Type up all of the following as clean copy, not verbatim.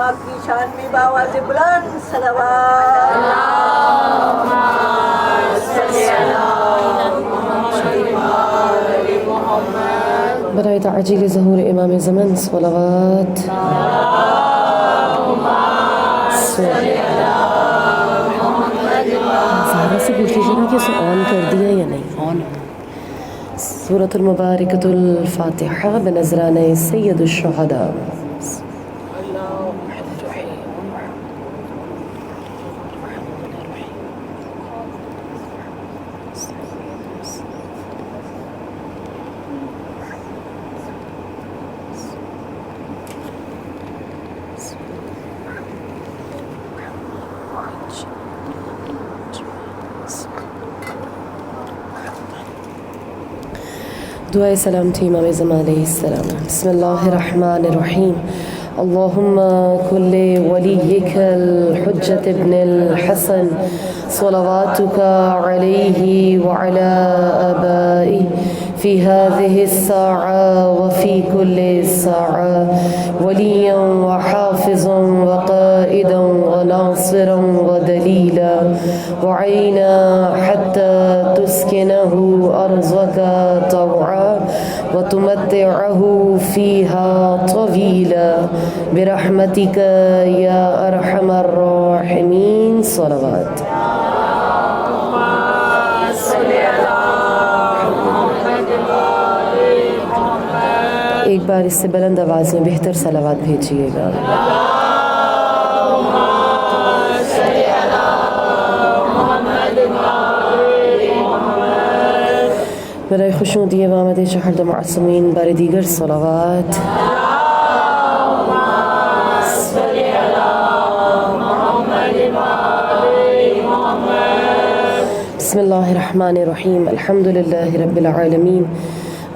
پاک کی شان میں باواز بلند صلوات برائے تعجیل ظہور امام زمان صلوات زہرا سے پوچھ لیجیے نا کہ اسے آن کر دیا یا نہیں. آن سورة المبارکۃ الفاتحہ بنظرانہ سید الشہداء. دعائے سلام تھی امام زمان علیہ السلام. بسم اللہ الرحمن الرحیم. اللہم کل ولیک الحجة ابن الحسن صلواتک علیہ وعلی آبائہ في هذه الساعة وفي كل ساعة وليا وحافظا وقائدا وناصرا ودليلا وعينا حتى تسكنه أرضك طوعا وتمتعه فيها طويلا برحمتك يا أرحم الراحمين. صلوات. ایک بار اس سے بلند آواز میں بہتر صلوات بھیجیے گا. برائے خوشنودی امامت شہر معصومین بار دیگر صلوات. بسم اللہ الرحمن الرحیم. الحمد للہ رب العالمین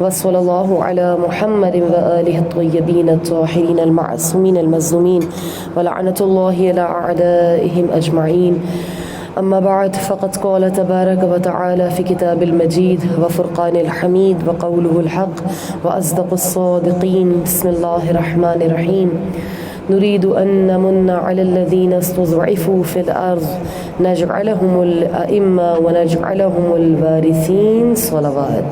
وصلی اللہ علی محمد وآلہ الطیبین الطاہرین المعصومین المظلومین ولعنۃ اللہ علی اعدائهم اجمعین. اما بعد فقد قال تبارک وتعالى في كتاب المجيد وفرقان الحميد وقوله الحق وأصدق الصادقين. بسم الله الرحمن الرحيم. نريد أن نمن على الذين استضعفوا في الأرض نجعلهم الأئمة ونجعلهم الوارثين. صلوات.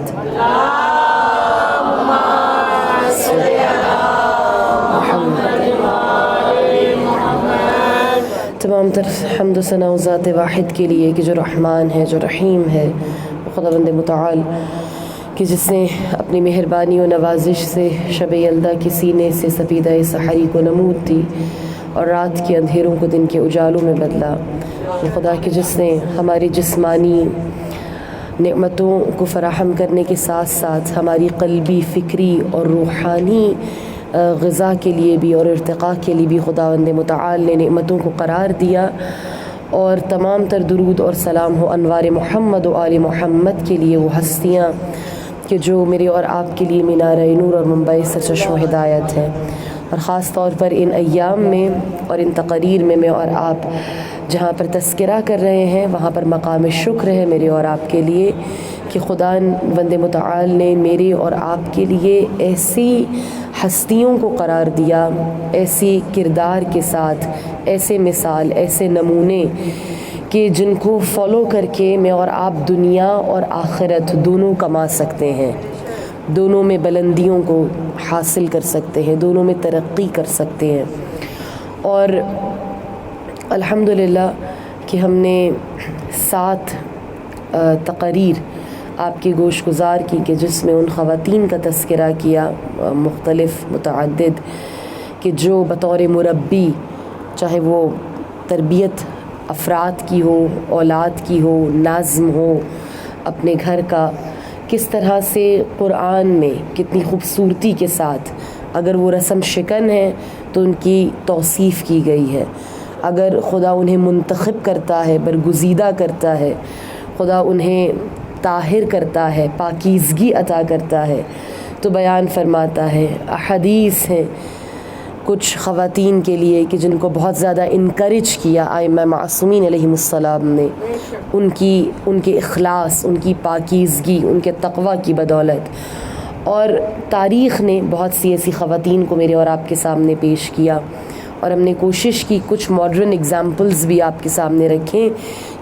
تمام تر حمد و ثنا ذات واحد کے لیے کہ جو رحمان ہے، جو رحیم ہے، خداوند متعال کہ جس نے اپنی مہربانی و نوازش سے شب یلدا کے سینے سے سپیدہ سحری کو نمود دی اور رات کے اندھیروں کو دن کے اجالوں میں بدلا. وہ خدا کہ جس نے ہماری جسمانی نعمتوں کو فراہم کرنے کے ساتھ ساتھ ہماری قلبی، فکری اور روحانی غذا کے لیے بھی اور ارتقاء کے لیے بھی خداوند متعال نے نعمتوں کو قرار دیا. اور تمام تر درود اور سلام ہو انوار محمد و آل محمد کے لیے، وہ ہستیاں کہ جو میرے اور آپ کے لیے مینار نور اور منبع سرچشمہ ہدایت ہے. اور خاص طور پر ان ایام میں اور ان تقاریر میں میں اور آپ جہاں پر تذکرہ کر رہے ہیں وہاں پر مقام شکر ہے میرے اور آپ کے لیے کہ خدا بند متعال نے میرے اور آپ کے لیے ایسی ہستیوں کو قرار دیا، ایسی کردار کے ساتھ، ایسے مثال، ایسے نمونے کہ جن کو فالو کر کے میں اور آپ دنیا اور آخرت دونوں کما سکتے ہیں، دونوں میں بلندیوں کو حاصل کر سکتے ہیں، دونوں میں ترقی کر سکتے ہیں. اور الحمدللہ کہ ہم نے 7 تقاریر آپ کی گوش گزار کی کہ جس میں ان خواتین کا تذکرہ کیا مختلف متعدد کہ جو بطور مربی، چاہے وہ تربیت افراد کی ہو، اولاد کی ہو، نظم ہو اپنے گھر کا، کس طرح سے قرآن میں کتنی خوبصورتی کے ساتھ اگر وہ رسم شکن ہے تو ان کی توصیف کی گئی ہے. اگر خدا انہیں منتخب کرتا ہے، برگزیدہ کرتا ہے، خدا انہیں طاہر کرتا ہے، پاکیزگی عطا کرتا ہے تو بیان فرماتا ہے. احادیث ہیں کچھ خواتین کے لیے کہ جن کو بہت زیادہ انکریج کیا ائمہ معصومین علیہم السلام نے، ان کے اخلاص، ان کی پاکیزگی، ان کے تقوی کی بدولت. اور تاریخ نے بہت سی ایسی خواتین کو میرے اور آپ کے سامنے پیش کیا. اور ہم نے کوشش کی کچھ ماڈرن اگزامپلز بھی آپ کے سامنے رکھیں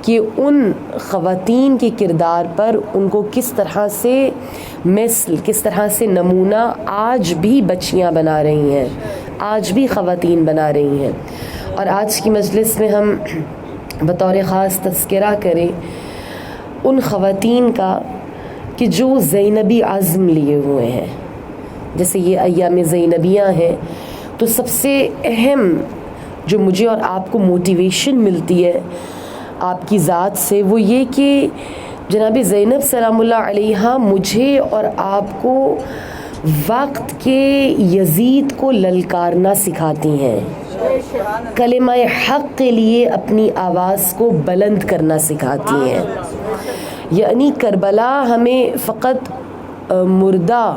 کہ ان خواتین کے کردار پر ان کو کس طرح سے مثل، کس طرح سے نمونہ آج بھی بچیاں بنا رہی ہیں، آج بھی خواتین بنا رہی ہیں. اور آج کی مجلس میں ہم بطور خاص تذکرہ کریں ان خواتین کا کہ جو زینبی عزم لیے ہوئے ہیں. جیسے یہ ایام زینبیاں ہیں تو سب سے اہم جو مجھے اور آپ کو موٹیویشن ملتی ہے آپ کی ذات سے وہ یہ کہ جناب زینب سلام اللہ علیہا مجھے اور آپ کو وقت کے یزید کو للکارنا سکھاتی ہیں، کلمہ حق کے لیے اپنی آواز کو بلند کرنا سکھاتی ہیں. یعنی کربلا ہمیں فقط مردہ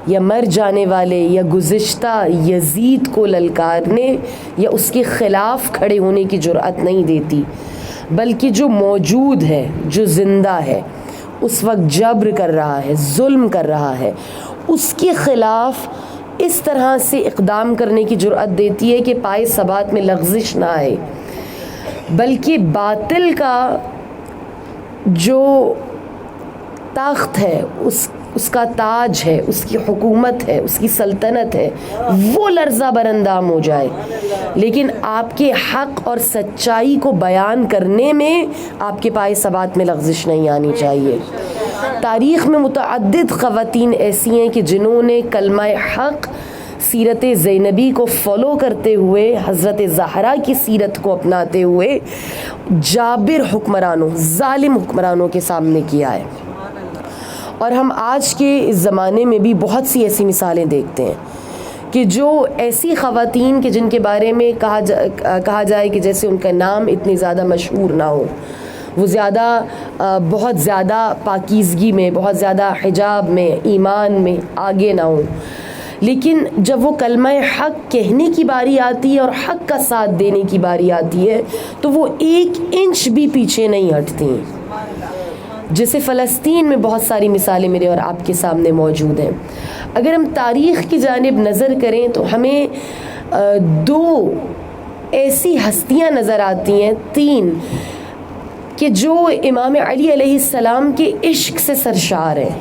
یا مر جانے والے یا گزشتہ یزید کو للکارنے یا اس کے خلاف کھڑے ہونے کی جرأت نہیں دیتی، بلکہ جو موجود ہے، جو زندہ ہے، اس وقت جبر کر رہا ہے، ظلم کر رہا ہے، اس کے خلاف اس طرح سے اقدام کرنے کی جرأت دیتی ہے کہ پائے ثبات میں لغزش نہ آئے، بلکہ باطل کا جو تخت ہے، اس کا تاج ہے، اس کی حکومت ہے، اس کی سلطنت ہے، وہ لرزہ برندام ہو جائے، لیکن آپ کے حق اور سچائی کو بیان کرنے میں آپ کے پائے ثبات میں لغزش نہیں آنی چاہیے. تاریخ میں متعدد خواتین ایسی ہیں کہ جنہوں نے کلمہ حق، سیرت زینبی کو فالو کرتے ہوئے، حضرت زہرا کی سیرت کو اپناتے ہوئے جابر حکمرانوں، ظالم حکمرانوں کے سامنے کیا ہے. اور ہم آج کے اس زمانے میں بھی بہت سی ایسی مثالیں دیکھتے ہیں کہ جو ایسی خواتین کے جن کے بارے میں کہا جائے کہ جیسے ان کا نام اتنی زیادہ مشہور نہ ہو، وہ بہت زیادہ پاکیزگی میں، بہت زیادہ حجاب میں، ایمان میں آگے نہ ہوں، لیکن جب وہ کلمہ حق کہنے کی باری آتی ہے اور حق کا ساتھ دینے کی باری آتی ہے تو وہ 1 انچ بھی پیچھے نہیں ہٹتی. جیسے فلسطین میں بہت ساری مثالیں میرے اور آپ کے سامنے موجود ہیں. اگر ہم تاریخ کی جانب نظر کریں تو ہمیں 2 ایسی ہستیاں نظر آتی ہیں، 3 کہ جو امام علی علیہ السلام کے عشق سے سرشار ہیں،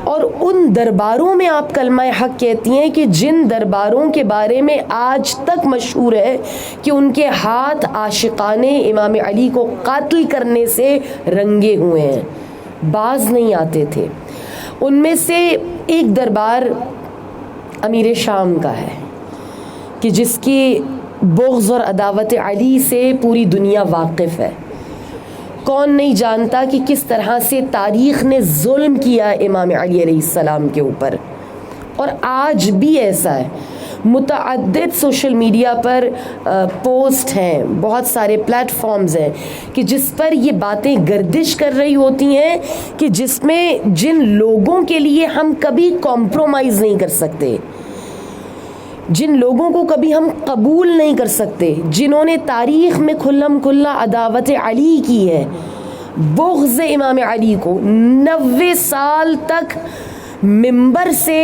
اور ان درباروں میں آپ کلمہ حق کہتی ہیں کہ جن درباروں کے بارے میں آج تک مشہور ہے کہ ان کے ہاتھ عاشقان امام علی کو قتل کرنے سے رنگے ہوئے ہیں، باز نہیں آتے تھے. ان میں سے ایک دربار امیر شام کا ہے کہ جس کی بغض اور عداوت علی سے پوری دنیا واقف ہے. کون نہیں جانتا کہ کس طرح سے تاریخ نے ظلم کیا امام علی علیہ السلام کے اوپر، اور آج بھی ایسا ہے. متعدد سوشل میڈیا پر پوسٹ ہیں، بہت سارے پلیٹ فارمز ہیں کہ جس پر یہ باتیں گردش کر رہی ہوتی ہیں کہ جس میں جن لوگوں کے لیے ہم کبھی کمپرومائز نہیں کر سکتے، جن لوگوں کو کبھی ہم قبول نہیں کر سکتے، جنہوں نے تاریخ میں کھلم کھلا عداوت علی کی ہے، بغض امام علی کو 90 سال تک ممبر سے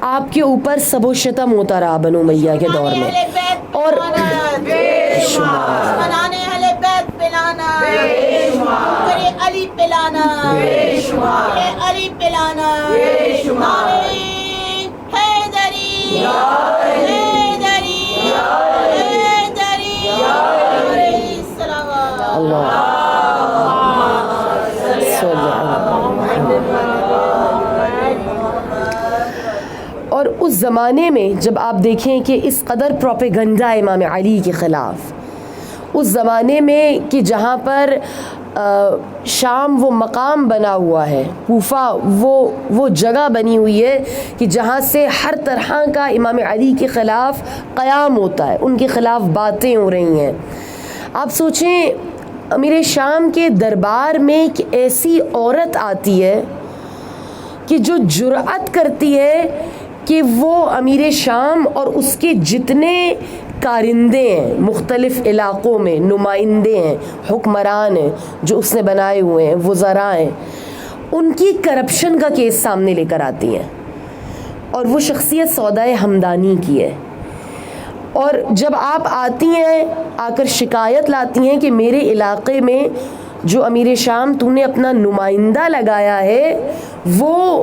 آپ کے اوپر سب و شتم ہوتا رہا بنو امیہ کے دور میں. اور اور اس زمانے میں جب آپ دیکھیں کہ اس قدر پروپیگنڈا امام علی کے خلاف، اس زمانے میں کہ جہاں پر شام وہ مقام بنا ہوا ہے، کوفہ وہ جگہ بنی ہوئی ہے کہ جہاں سے ہر طرح کا امام علی کے خلاف قیام ہوتا ہے، ان کے خلاف باتیں ہو رہی ہیں. آپ سوچیں امیر شام کے دربار میں ایک ایسی عورت آتی ہے کہ جو جرأت کرتی ہے کہ وہ امیر شام اور اس کے جتنے کارندے ہیں، مختلف علاقوں میں نمائندے ہیں، حکمران ہیں جو اس نے بنائے ہوئے ہیں، وزراء ہیں، ان کی کرپشن کا کیس سامنے لے کر آتی ہیں. اور وہ شخصیت سودائے ہمدانی کی ہے. اور جب آپ آتی ہیں آ کر شکایت لاتی ہیں کہ میرے علاقے میں جو امیر شام تو نے اپنا نمائندہ لگایا ہے وہ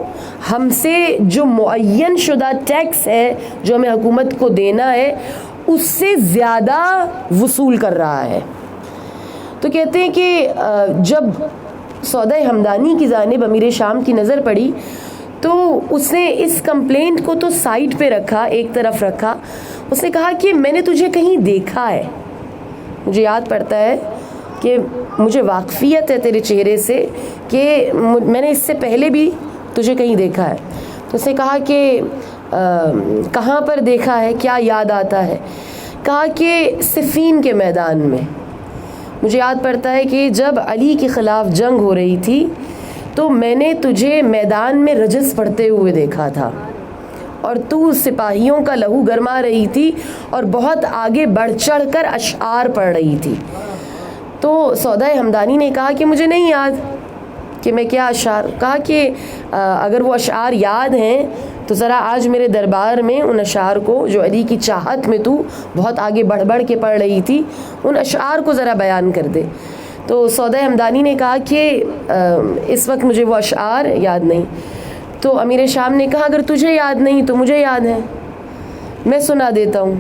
ہم سے جو معین شدہ ٹیکس ہے جو ہمیں حکومت کو دینا ہے اس سے زیادہ وصول کر رہا ہے. تو کہتے ہیں کہ جب سودہ ہمدانی کی جانب امیر شام کی نظر پڑی تو اس نے اس کمپلینٹ کو تو سائڈ پہ رکھا, ایک طرف رکھا. اس نے کہا کہ میں نے تجھے کہیں دیکھا ہے, مجھے یاد پڑتا ہے کہ مجھے واقفیت ہے تیرے چہرے سے کہ میں نے اس سے پہلے بھی تجھے کہیں دیکھا ہے. تو اس نے کہا کہ کہاں پر دیکھا ہے, کیا یاد آتا ہے؟ کہا کہ صفین کے میدان میں. مجھے یاد پڑتا ہے کہ جب علی کے خلاف جنگ ہو رہی تھی تو میں نے تجھے میدان میں رجز پڑھتے ہوئے دیکھا تھا اور تو سپاہیوں کا لہو گرما رہی تھی اور بہت آگے بڑھ چڑھ کر اشعار پڑھ رہی تھی. تو سودہ ہمدانی نے کہا کہ مجھے نہیں یاد کہ میں کیا اشعار. کہا کہ اگر وہ اشعار یاد ہیں تو ذرا آج میرے دربار میں ان اشعار کو جو علی کی چاہت میں تو بہت آگے بڑھ بڑھ کے پڑھ رہی تھی ان اشعار کو ذرا بیان کر دے. تو سودہ ہمدانی نے کہا کہ اس وقت مجھے وہ اشعار یاد نہیں. تو امیر شام نے کہا اگر تجھے یاد نہیں تو مجھے یاد ہے, میں سنا دیتا ہوں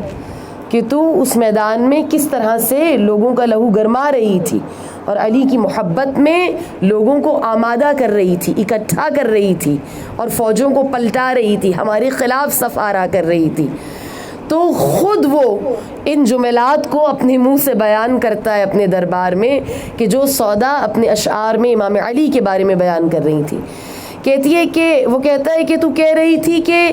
کہ تو اس میدان میں کس طرح سے لوگوں کا لہو گرما رہی تھی اور علی کی محبت میں لوگوں کو آمادہ کر رہی تھی, اکٹھا کر رہی تھی اور فوجوں کو پلٹا رہی تھی, ہمارے خلاف صف آرا کر رہی تھی. تو خود وہ ان جملات کو اپنے منہ سے بیان کرتا ہے اپنے دربار میں کہ جو سودا اپنے اشعار میں امام علی کے بارے میں بیان کر رہی تھی. کہتی ہے کہ وہ کہتا ہے کہ تو کہہ رہی تھی کہ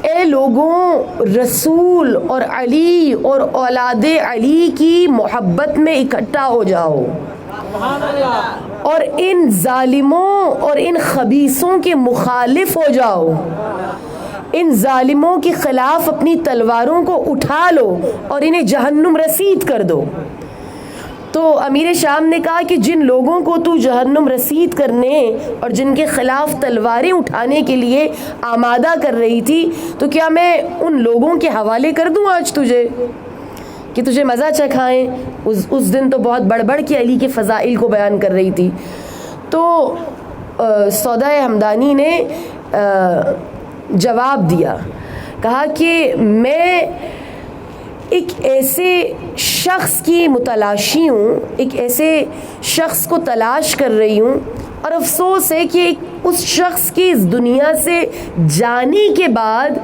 اے لوگوں رسول اور علی اور اولاد علی کی محبت میں اکٹھا ہو جاؤ اور ان ظالموں اور ان خبیثوں کے مخالف ہو جاؤ, ان ظالموں کے خلاف اپنی تلواروں کو اٹھا لو اور انہیں جہنم رسید کر دو. تو امیر شام نے کہا کہ جن لوگوں کو تو جہنم رسید کرنے اور جن کے خلاف تلواریں اٹھانے کے لیے آمادہ کر رہی تھی تو کیا میں ان لوگوں کے حوالے کر دوں آج تجھے کہ تجھے مزہ چکھائیں. اس دن تو بہت بڑھ بڑھ کے علی کے فضائل کو بیان کر رہی تھی. تو سودہ ہمدانی نے جواب دیا, کہا کہ میں ایک ایسے شخص کی متلاشی ہوں, ایک ایسے شخص کو تلاش کر رہی ہوں اور افسوس ہے کہ اس شخص کی اس دنیا سے جانے کے بعد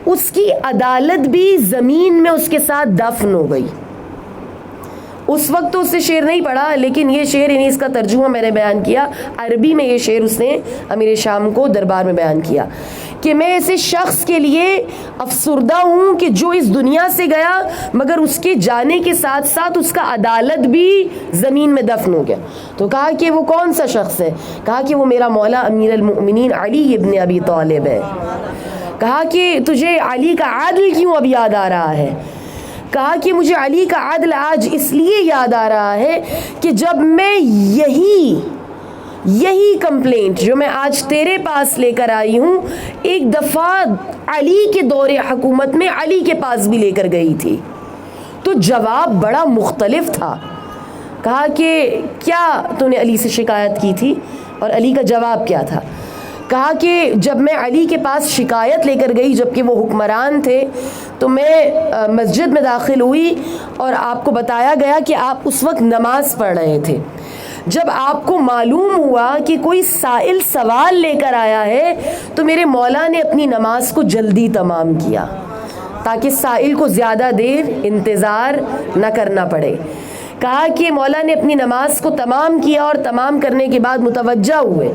اس کی عدالت بھی زمین میں اس کے ساتھ دفن ہو گئی. اس وقت تو اس سے شعر نہیں پڑھا لیکن یہ شعر یعنی اس کا ترجمہ میں نے بیان کیا, عربی میں یہ شعر اس نے امیر شام کو دربار میں بیان کیا کہ میں ایسے شخص کے لیے افسردہ ہوں کہ جو اس دنیا سے گیا مگر اس کے جانے کے ساتھ ساتھ اس کا عدالت بھی زمین میں دفن ہو گیا. تو کہا کہ وہ کون سا شخص ہے؟ کہا کہ وہ میرا مولا امیر المؤمنین علی ابن ابی طالب ہے. کہا کہ تجھے علی کا عدل کیوں اب یاد آ رہا ہے؟ کہا کہ مجھے علی کا عدل آج اس لیے یاد آ رہا ہے کہ جب میں یہی کمپلینٹ جو میں آج تیرے پاس لے کر آئی ہوں ایک دفعہ علی کے دور حکومت میں علی کے پاس بھی لے کر گئی تھی تو جواب بڑا مختلف تھا. کہا کہ کیا تو نے علی سے شکایت کی تھی اور علی کا جواب کیا تھا؟ کہا کہ جب میں علی کے پاس شکایت لے کر گئی جبکہ وہ حکمران تھے تو میں مسجد میں داخل ہوئی اور آپ کو بتایا گیا کہ آپ اس وقت نماز پڑھ رہے تھے. جب آپ کو معلوم ہوا کہ کوئی سائل سوال لے کر آیا ہے تو میرے مولا نے اپنی نماز کو جلدی تمام کیا تاکہ سائل کو زیادہ دیر انتظار نہ کرنا پڑے. کہا کہ مولا نے اپنی نماز کو تمام کیا اور تمام کرنے کے بعد متوجہ ہوئے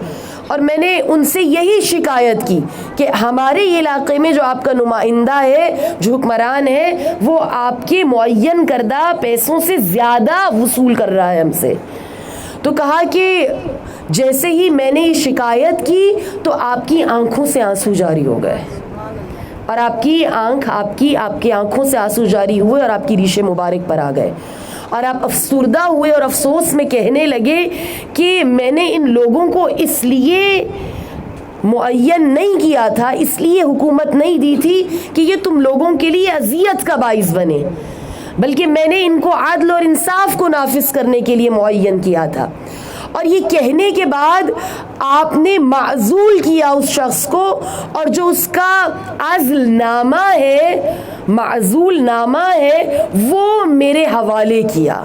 اور میں نے ان سے یہی شکایت کی کہ ہمارے علاقے میں جو آپ کا نمائندہ ہے جو حکمران ہے وہ آپ کے معین کردہ پیسوں سے زیادہ وصول کر رہا ہے ہم سے. تو کہا کہ جیسے ہی میں نے یہ شکایت کی تو آپ کی آنکھوں سے آنسو جاری ہو گئے اور آپ کی آنکھوں سے آنسو جاری ہوئے اور آپ کی ریش مبارک پر آ گئے اور آپ افسردہ ہوئے اور افسوس میں کہنے لگے کہ میں نے ان لوگوں کو اس لیے معین نہیں کیا تھا، اس لیے حکومت نہیں دی تھی کہ یہ تم لوگوں کے لیے اذیت کا باعث بنے، بلکہ میں نے ان کو عدل اور انصاف کو نافذ کرنے کے لیے معین کیا تھا۔ اور یہ کہنے کے بعد آپ نے معزول کیا اس شخص کو، اور جو اس کا عزل نامہ ہے، معزول نامہ ہے، وہ میرے حوالے کیا۔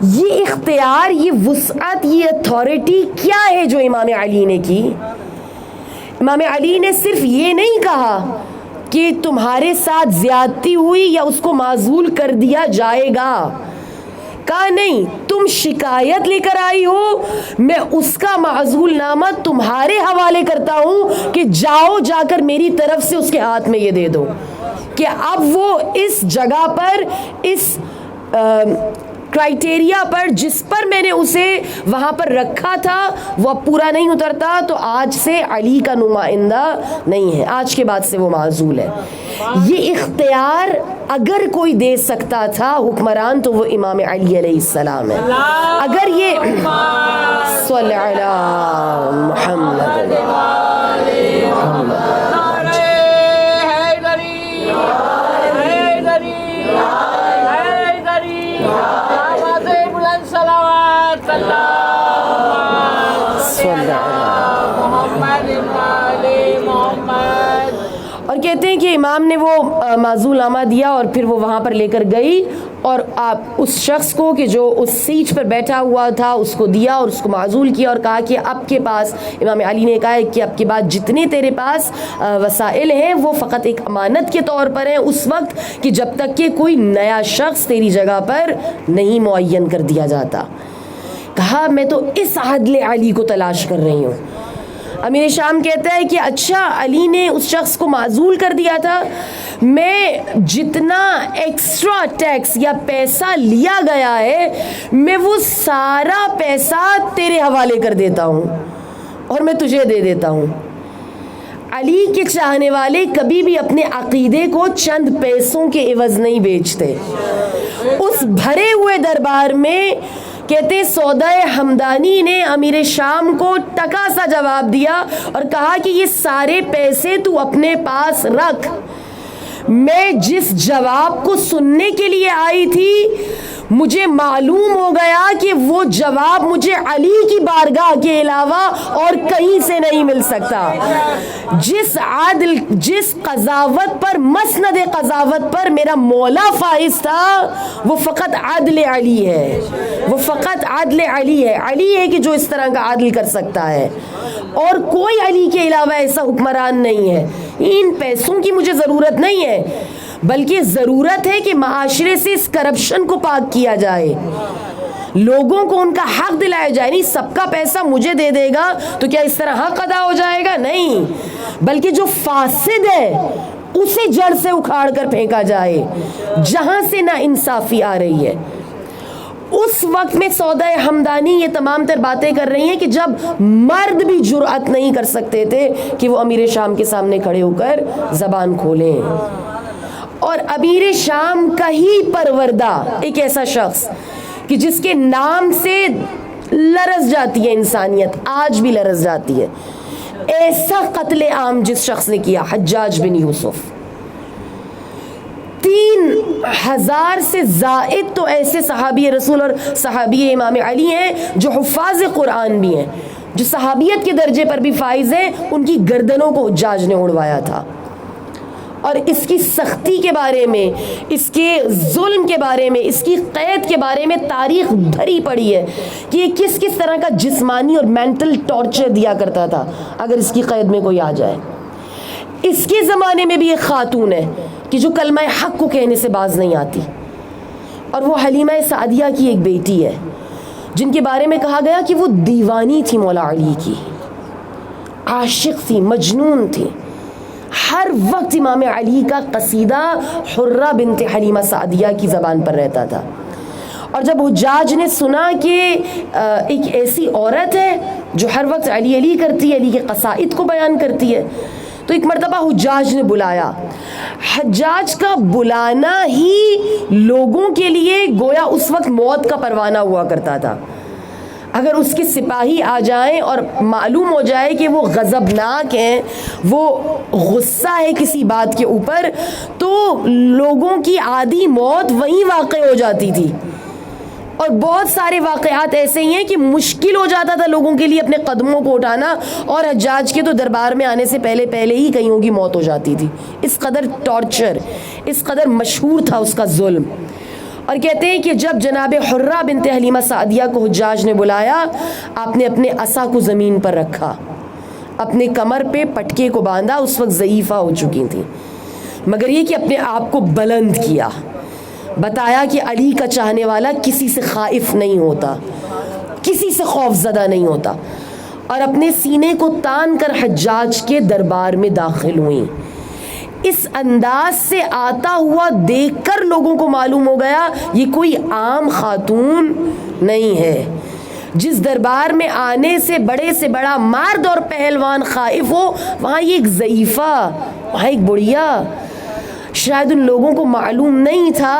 یہ اختیار، یہ وسعت، یہ اتھارٹی کیا ہے جو امام علی نے کی؟ امام علی نے صرف یہ نہیں کہا کہ تمہارے ساتھ زیادتی ہوئی یا اس کو معزول کر دیا جائے گا، کہا نہیں، تم شکایت لے کر آئی ہو، میں اس کا معزول نامہ تمہارے حوالے کرتا ہوں کہ جاؤ، جا کر میری طرف سے اس کے ہاتھ میں یہ دے دو کہ اب وہ اس جگہ پر، اس کرائٹیریا پر جس پر میں نے اسے وہاں پر رکھا تھا وہ اب پورا نہیں اترتا، تو آج سے علی کا نمائندہ نہیں ہے، آج کے بعد سے وہ معزول ہے۔ یہ اختیار اگر کوئی دے سکتا تھا حکمران تو وہ امام علی علیہ السلام ہے۔ اگر یہ صلی علی محمد اور کہتے ہیں کہ امام نے وہ معزول نامہ دیا اور پھر وہ وہاں پر لے کر گئی اور آپ اس شخص کو کہ جو اس سیٹ پر بیٹھا ہوا تھا اس کو دیا اور اس کو معزول کیا اور کہا کہ اب کے پاس، امام علی نے کہا کہ اب کے بعد جتنے تیرے پاس وسائل ہیں وہ فقط ایک امانت کے طور پر ہیں اس وقت کہ جب تک کہ کوئی نیا شخص تیری جگہ پر نہیں معین کر دیا جاتا۔ کہا میں تو اس عدل علی کو تلاش کر رہی ہوں۔ امیر شام کہتا ہے کہ اچھا علی نے اس شخص کو معزول کر دیا تھا، میں جتنا ایکسٹرا ٹیکس یا پیسہ لیا گیا ہے میں وہ سارا پیسہ تیرے حوالے کر دیتا ہوں اور میں تجھے دے دیتا ہوں۔ علی کے چاہنے والے کبھی بھی اپنے عقیدے کو چند پیسوں کے عوض نہیں بیچتے۔ اس بھرے ہوئے دربار میں کہتے سودہ حمدانی نے امیر شام کو ٹکا سا جواب دیا اور کہا کہ یہ سارے پیسے تو اپنے پاس رکھ، میں جس جواب کو سننے کے لیے آئی تھی مجھے معلوم ہو گیا کہ وہ جواب مجھے علی کی بارگاہ کے علاوہ اور کہیں سے نہیں مل سکتا۔ جس عادل، جس قضاوت پر، مسند قضاوت پر میرا مولا فائز تھا وہ فقط عدل علی ہے، وہ فقط عدل علی ہے، علی ہے کہ جو اس طرح کا عدل کر سکتا ہے اور کوئی علی کے علاوہ ایسا حکمران نہیں ہے۔ ان پیسوں کی مجھے ضرورت نہیں ہے، بلکہ ضرورت ہے کہ معاشرے سے اس کرپشن کو پاک کیا جائے، لوگوں کو ان کا حق دلایا جائے۔ نہیں سب کا پیسہ مجھے دے دے گا تو کیا اس طرح حق ادا ہو جائے گا؟ نہیں، بلکہ جو فاسد ہے اسے جڑ سے اکھاڑ کر پھینکا جائے جہاں سے نا انصافی آ رہی ہے۔ اس وقت میں سودہ حمدانی یہ تمام تر باتیں کر رہی ہیں کہ جب مرد بھی جرأت نہیں کر سکتے تھے کہ وہ امیر شام کے سامنے کھڑے ہو کر زبان کھولیں۔ اور امیر شام کا ہی پروردہ ایک ایسا شخص کہ جس کے نام سے لرز جاتی ہے انسانیت، آج بھی لرز جاتی ہے، ایسا قتل عام جس شخص نے کیا، حجاج بن یوسف، 3000 سے زائد تو ایسے صحابی رسول اور صحابی امام علی ہیں جو حفاظ قرآن بھی ہیں، جو صحابیت کے درجے پر بھی فائز ہیں، ان کی گردنوں کو حجاج نے اڑوایا تھا۔ اور اس کی سختی کے بارے میں، اس کے ظلم کے بارے میں، اس کی قید کے بارے میں تاریخ بھری پڑی ہے کہ یہ کس کس طرح کا جسمانی اور مینٹل ٹارچر دیا کرتا تھا اگر اس کی قید میں کوئی آ جائے۔ اس کے زمانے میں بھی ایک خاتون ہے کہ جو کلمہ حق کو کہنے سے باز نہیں آتی، اور وہ حلیمہ سعدیہ کی ایک بیٹی ہے جن کے بارے میں کہا گیا کہ وہ دیوانی تھی، مولا علی کی عاشق تھی، مجنون تھی۔ ہر وقت امام علی کا قصیدہ حرہ بنت حلیمہ سعدیہ کی زبان پر رہتا تھا۔ اور جب حجاج نے سنا کہ ایک ایسی عورت ہے جو ہر وقت علی علی کرتی ہے، علی کے قصائد کو بیان کرتی ہے، تو ایک مرتبہ حجاج نے بلایا۔ حجاج کا بلانا ہی لوگوں کے لیے گویا اس وقت موت کا پروانہ ہوا کرتا تھا۔ اگر اس کے سپاہی آ جائیں اور معلوم ہو جائے کہ وہ غضبناک ہیں، وہ غصہ ہے کسی بات کے اوپر، تو لوگوں کی عادی موت وہیں واقع ہو جاتی تھی. اور بہت سارے واقعات ایسے ہی ہیں کہ مشکل ہو جاتا تھا لوگوں کے لیے اپنے قدموں کو اٹھانا، اور حجاج کے تو دربار میں آنے سے پہلے ہی کئیوں کی موت ہو جاتی تھی. اس قدر ٹارچر، اس قدر مشہور تھا اس کا ظلم. اور کہتے ہیں کہ جب جناب حرہ بنت حلیمہ سعدیہ کو حجاج نے بلایا، آپ نے اپنے عصا کو زمین پر رکھا، اپنے کمر پہ پٹکے کو باندھا. اس وقت ضعیفہ ہو چکی تھی، مگر یہ کہ اپنے آپ کو بلند کیا، بتایا کہ علی کا چاہنے والا کسی سے خائف نہیں ہوتا، کسی سے خوف زدہ نہیں ہوتا. اور اپنے سینے کو تان کر حجاج کے دربار میں داخل ہوئیں. اس انداز سے آتا ہوا دیکھ کر لوگوں کو معلوم ہو گیا یہ کوئی عام خاتون نہیں ہے. جس دربار میں آنے سے بڑا مرد اور پہلوان خائف ہو، وہاں یہ ایک ضعیفہ، وہاں ایک بڑھیا. شاید ان لوگوں کو معلوم نہیں تھا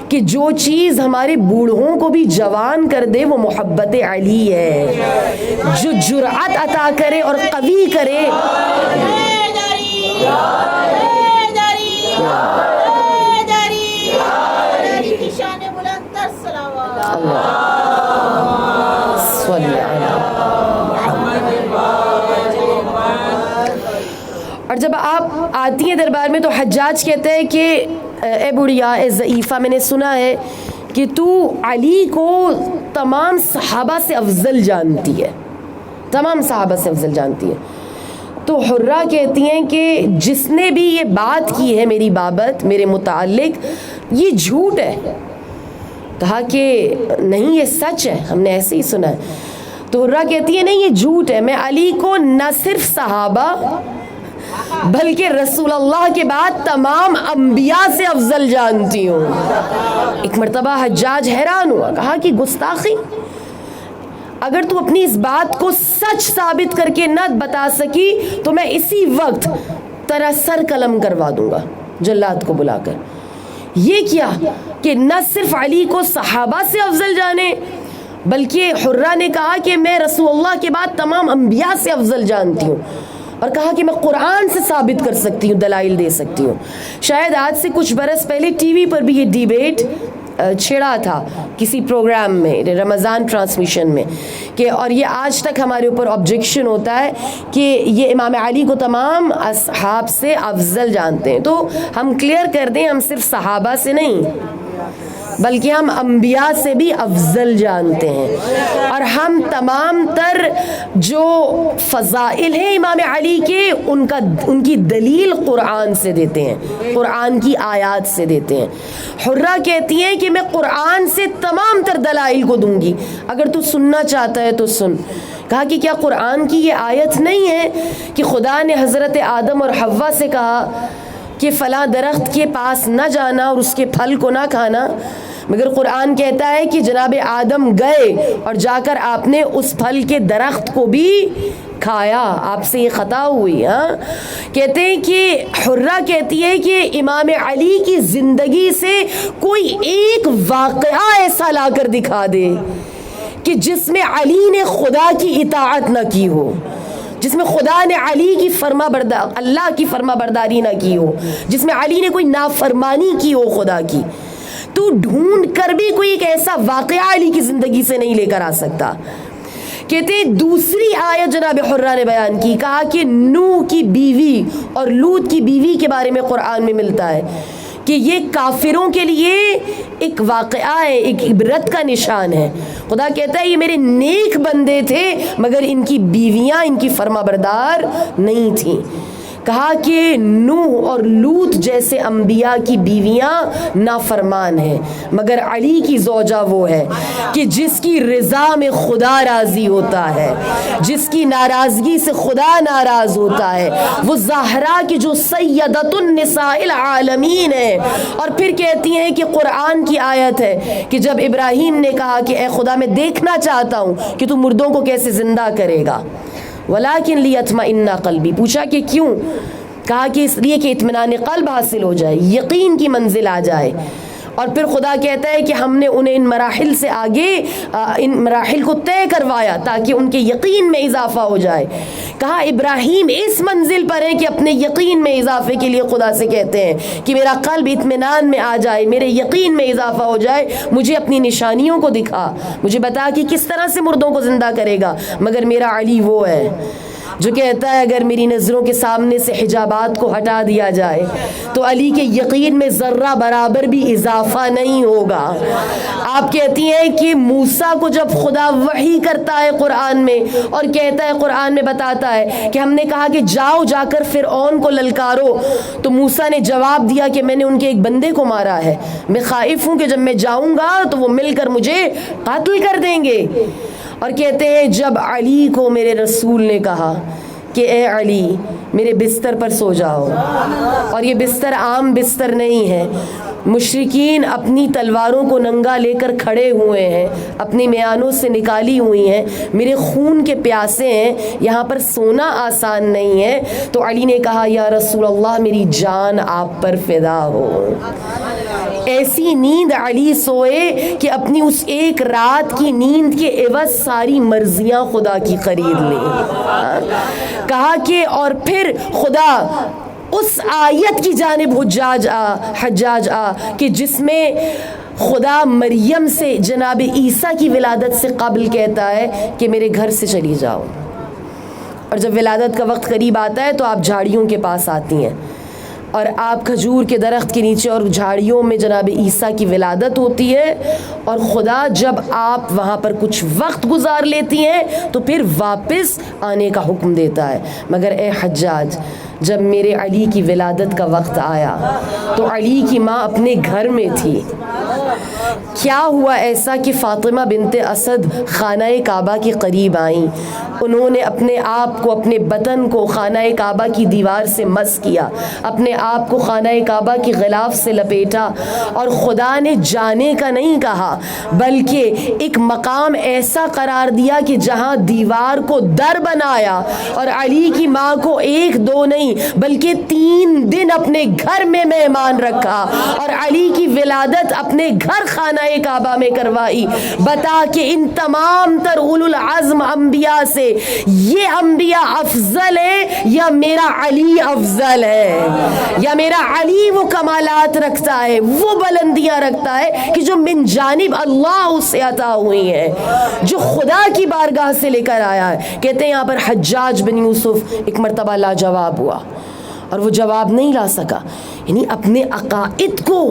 کہ جو چیز ہمارے بوڑھوں کو بھی جوان کر دے وہ محبت علی ہے، جو جرأت عطا کرے اور قوی کرے. اور جب آپ آتی ہیں دربار میں تو حجاج کہتے ہیں کہ اے بڑھیا، اے ضعیفہ، میں نے سنا ہے کہ تو علی کو تمام صحابہ سے افضل جانتی ہے، تمام صحابہ سے افضل جانتی ہے. تو حرہ کہتی ہیں کہ جس نے بھی یہ بات کی ہے میری بابت، میرے متعلق، یہ جھوٹ ہے. کہا کہ نہیں، یہ سچ ہے، ہم نے ایسے ہی سنا ہے. تو حرہ کہتی ہے نہیں، یہ جھوٹ ہے، میں علی کو نہ صرف صحابہ بلکہ رسول اللہ کے بعد تمام انبیاء سے افضل جانتی ہوں. ایک مرتبہ حجاج حیران ہوا، کہا کہ گستاخی، اگر تو اپنی اس بات کو سچ ثابت کر کے نہ بتا سکی تو میں اسی وقت تیرا سر قلم کروا دوں گا جلاد کو بلا کر. یہ کیا کہ نہ صرف علی کو صحابہ سے افضل جانے، بلکہ حرہ نے کہا کہ میں رسول اللہ کے بعد تمام انبیاء سے افضل جانتی ہوں، اور کہا کہ میں قرآن سے ثابت کر سکتی ہوں، دلائل دے سکتی ہوں. شاید آج سے کچھ برس پہلے ٹی وی پر بھی یہ ڈیبیٹ چھڑا تھا کسی پروگرام میں، رمضان ٹرانسمیشن میں، کہ اور یہ آج تک ہمارے اوپر آبجیکشن ہوتا ہے کہ یہ امام علی کو تمام اصحاب سے افضل جانتے ہیں. تو ہم کلیئر کر دیں، ہم صرف صحابہ سے نہیں بلکہ ہم انبیاء سے بھی افضل جانتے ہیں، اور ہم تمام تر جو فضائل ہیں امام علی کے ان کی دلیل قرآن سے دیتے ہیں، قرآن کی آیات سے دیتے ہیں. حرہ کہتی ہیں کہ میں قرآن سے تمام تر دلائل کو دوں گی، اگر تو سننا چاہتا ہے تو سن. کہا کہ کیا قرآن کی یہ آیت نہیں ہے کہ خدا نے حضرت آدم اور حوا سے کہا کہ فلاں درخت کے پاس نہ جانا اور اس کے پھل کو نہ کھانا، مگر قرآن کہتا ہے کہ جناب آدم گئے اور جا کر آپ نے اس پھل کے درخت کو بھی کھایا، آپ سے یہ خطا ہوئی. کہتے ہیں کہ حرہ کہتی ہے کہ امام علی کی زندگی سے کوئی ایک واقعہ ایسا لا کر دکھا دے کہ جس میں علی نے خدا کی اطاعت نہ کی ہو، جس میں خدا نے علی کی اللہ کی فرما برداری نہ کی ہو، جس میں علی نے کوئی نافرمانی کی ہو خدا کی. تو ڈھونڈ کر بھی کوئی ایک ایسا واقعہ علی کی زندگی سے نہیں لے کر آ سکتا. کہتے ہیں دوسری آیت جناب حرہ نے بیان کی، کہا کہ نوح کی بیوی اور لوط کی بیوی کے بارے میں قرآن میں ملتا ہے کہ یہ کافروں کے لیے ایک واقعہ ہے، ایک عبرت کا نشان ہے. خدا کہتا ہے یہ میرے نیک بندے تھے مگر ان کی بیویاں ان کی فرما بردار نہیں تھیں. کہا کہ نوح اور لوط جیسے انبیاء کی بیویاں نافرمان ہیں، مگر علی کی زوجہ وہ ہے کہ جس کی رضا میں خدا راضی ہوتا ہے، جس کی ناراضگی سے خدا ناراض ہوتا ہے. وہ زہرا کی جو سیدۃ النساء العالمین ہے. اور پھر کہتی ہیں کہ قرآن کی آیت ہے کہ جب ابراہیم نے کہا کہ اے خدا میں دیکھنا چاہتا ہوں کہ تو مردوں کو کیسے زندہ کرے گا، ولیکن لیطمئن قلبی، پوچھا کہ کیوں؟ کہا کہ اس لیے کہ اطمینان قلب حاصل ہو جائے، یقین کی منزل آ جائے. اور پھر خدا کہتا ہے کہ ہم نے انہیں ان مراحل سے آگے ان مراحل کو طے کروایا تاکہ ان کے یقین میں اضافہ ہو جائے. کہا ابراہیم اس منزل پر ہے کہ اپنے یقین میں اضافے کے لیے خدا سے کہتے ہیں کہ میرا قلب اطمینان میں آ جائے, میرے یقین میں اضافہ ہو جائے, مجھے اپنی نشانیوں کو دکھا, مجھے بتا کہ کس طرح سے مردوں کو زندہ کرے گا. مگر میرا علی وہ ہے جو کہتا ہے اگر میری نظروں کے سامنے سے حجابات کو ہٹا دیا جائے تو علی کے یقین میں ذرہ برابر بھی اضافہ نہیں ہوگا. آپ کہتی ہیں کہ موسیٰ کو جب خدا وحی کرتا ہے قرآن میں اور کہتا ہے, قرآن میں بتاتا ہے کہ ہم نے کہا کہ جاؤ جا کر فرعون کو للکارو, تو موسیٰ نے جواب دیا کہ میں نے ان کے ایک بندے کو مارا ہے, میں خائف ہوں کہ جب میں جاؤں گا تو وہ مل کر مجھے قتل کر دیں گے. اور کہتے ہیں جب علی کو میرے رسول نے کہا کہ اے علی میرے بستر پر سو جاؤ, اور یہ بستر عام بستر نہیں ہے, مشرکین اپنی تلواروں کو ننگا لے کر کھڑے ہوئے ہیں, اپنی میانوں سے نکالی ہوئی ہیں, میرے خون کے پیاسے ہیں, یہاں پر سونا آسان نہیں ہے. تو علی نے کہا یا رسول اللہ میری جان آپ پر فدا ہو. ایسی نیند علی سوئے کہ اپنی اس ایک رات کی نیند کے عوض ساری مرضیاں خدا کی خرید لیں. کہا کہ اور پھر خدا اس آیت کی جانب حجاج کہ جس میں خدا مریم سے جناب عیسیٰ کی ولادت سے قبل کہتا ہے کہ میرے گھر سے چلی جاؤ, اور جب ولادت کا وقت قریب آتا ہے تو آپ جھاڑیوں کے پاس آتی ہیں اور آپ کھجور کے درخت کے نیچے اور جھاڑیوں میں جناب عیسیٰ کی ولادت ہوتی ہے, اور خدا جب آپ وہاں پر کچھ وقت گزار لیتی ہیں تو پھر واپس آنے کا حکم دیتا ہے. مگر اے حجاج جب میرے علی کی ولادت کا وقت آیا تو علی کی ماں اپنے گھر میں تھی. کیا ہوا ایسا کہ فاطمہ بنت اسد خانہ کعبہ کے قریب آئیں, انہوں نے اپنے آپ کو, اپنے بدن کو خانہ کعبہ کی دیوار سے مس کیا, اپنے آپ کو خانہ کعبہ کی غلاف سے لپیٹا, اور خدا نے جانے کا نہیں کہا بلکہ ایک مقام ایسا قرار دیا کہ جہاں دیوار کو در بنایا, اور علی کی ماں کو 1 2 نہیں بلکہ 3 دن اپنے گھر میں مہمان رکھا, اور علی کی ولادت اپنے گھر خانہ کعبہ میں کروائی. بتا کہ ان تمام تر اولو العزم انبیاء سے یہ انبیاء افضل ہے یا میرا علی افضل ہے, یا میرا علی وہ کمالات رکھتا ہے, وہ بلندیاں رکھتا ہے کہ جو من جانب اللہ اسے عطا ہوئی ہیں, جو خدا کی بارگاہ سے لے کر آیا ہے. کہتے ہیں یہاں پر حجاج بن یوسف ایک مرتبہ لاجواب ہوا اور وہ جواب نہیں لا سکا, یعنی اپنے عقائد کو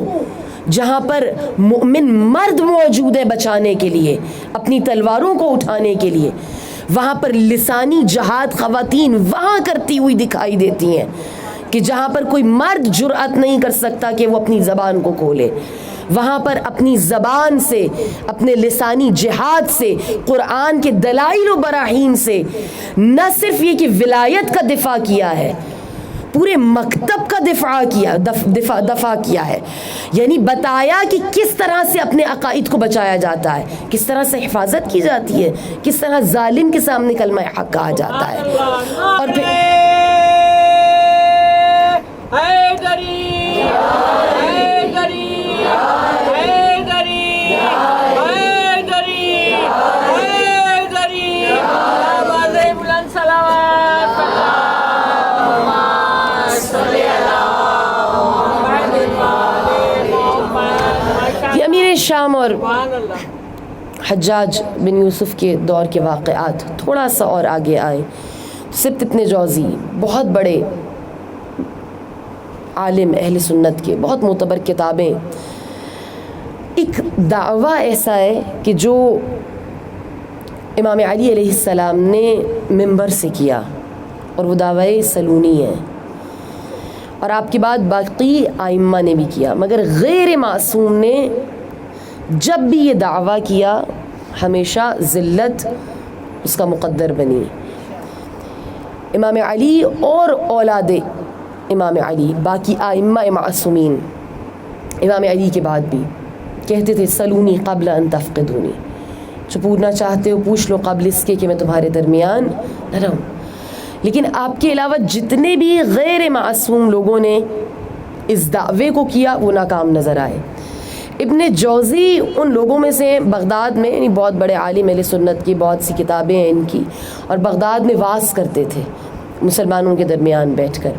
جہاں پر مومن مرد موجود ہے بچانے کے لیے, اپنی تلواروں کو اٹھانے کے لیے, وہاں پر لسانی جہاد خواتین وہاں کرتی ہوئی دکھائی دیتی ہیں کہ جہاں پر کوئی مرد جرأت نہیں کر سکتا کہ وہ اپنی زبان کو کھولے, وہاں پر اپنی زبان سے, اپنے لسانی جہاد سے, قرآن کے دلائل و براہین سے نہ صرف یہ کہ ولایت کا دفاع کیا ہے, پورے مکتب کا دفاع کیا ہے, یعنی بتایا کہ کس طرح سے اپنے عقائد کو بچایا جاتا ہے, کس طرح سے حفاظت کی جاتی ہے, کس طرح ظالم کے سامنے کلمہ حق کہا جاتا ہے. اور پھر شام اور حجاج بن یوسف کے دور کے واقعات تھوڑا سا اور آگے آئے. سبت ابن جوزی بہت بڑے عالم اہل سنت کے, بہت معتبر کتابیں. ایک دعویٰ ایسا ہے کہ جو امام علی علیہ السلام نے منبر سے کیا, اور وہ دعوی سلونی ہے, اور آپ کے بعد باقی آئمہ نے بھی کیا, مگر غیر معصوم نے جب بھی یہ دعویٰ کیا ہمیشہ ذلت اس کا مقدر بنی. امام علی اور اولاد امام علی, باقی آئمہ معصومین امام علی کے بعد بھی کہتے تھے سلونی قبل ان تفقدونی, جو پوچھنا چاہتے ہو پوچھ لو قبل اس کے کہ میں تمہارے درمیان نہ رہوں. لیکن آپ کے علاوہ جتنے بھی غیر معصوم لوگوں نے اس دعوے کو کیا وہ ناکام نظر آئے. ابن جوزی ان لوگوں میں سے بغداد میں، یعنی بہت بڑے عالم اہل سنت کی بہت سی کتابیں ہیں ان کی، اور بغداد میں واعظ کرتے تھے مسلمانوں کے درمیان بیٹھ کر.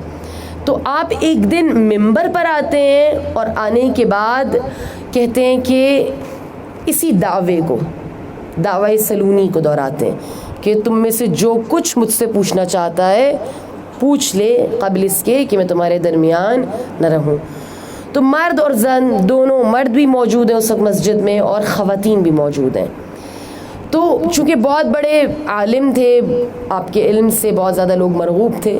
تو آپ ایک دن ممبر پر آتے ہیں اور آنے کے بعد کہتے ہیں کہ اسی دعوے سلونی کو دہراتے ہیں کہ تم میں سے جو کچھ مجھ سے پوچھنا چاہتا ہے پوچھ لے قبل اس کے کہ میں تمہارے درمیان نہ رہوں. تو مرد اور زن دونوں، مرد بھی موجود ہیں اس وقت مسجد میں اور خواتین بھی موجود ہیں. تو چونکہ بہت بڑے عالم تھے، آپ کے علم سے بہت زیادہ لوگ مرغوب تھے،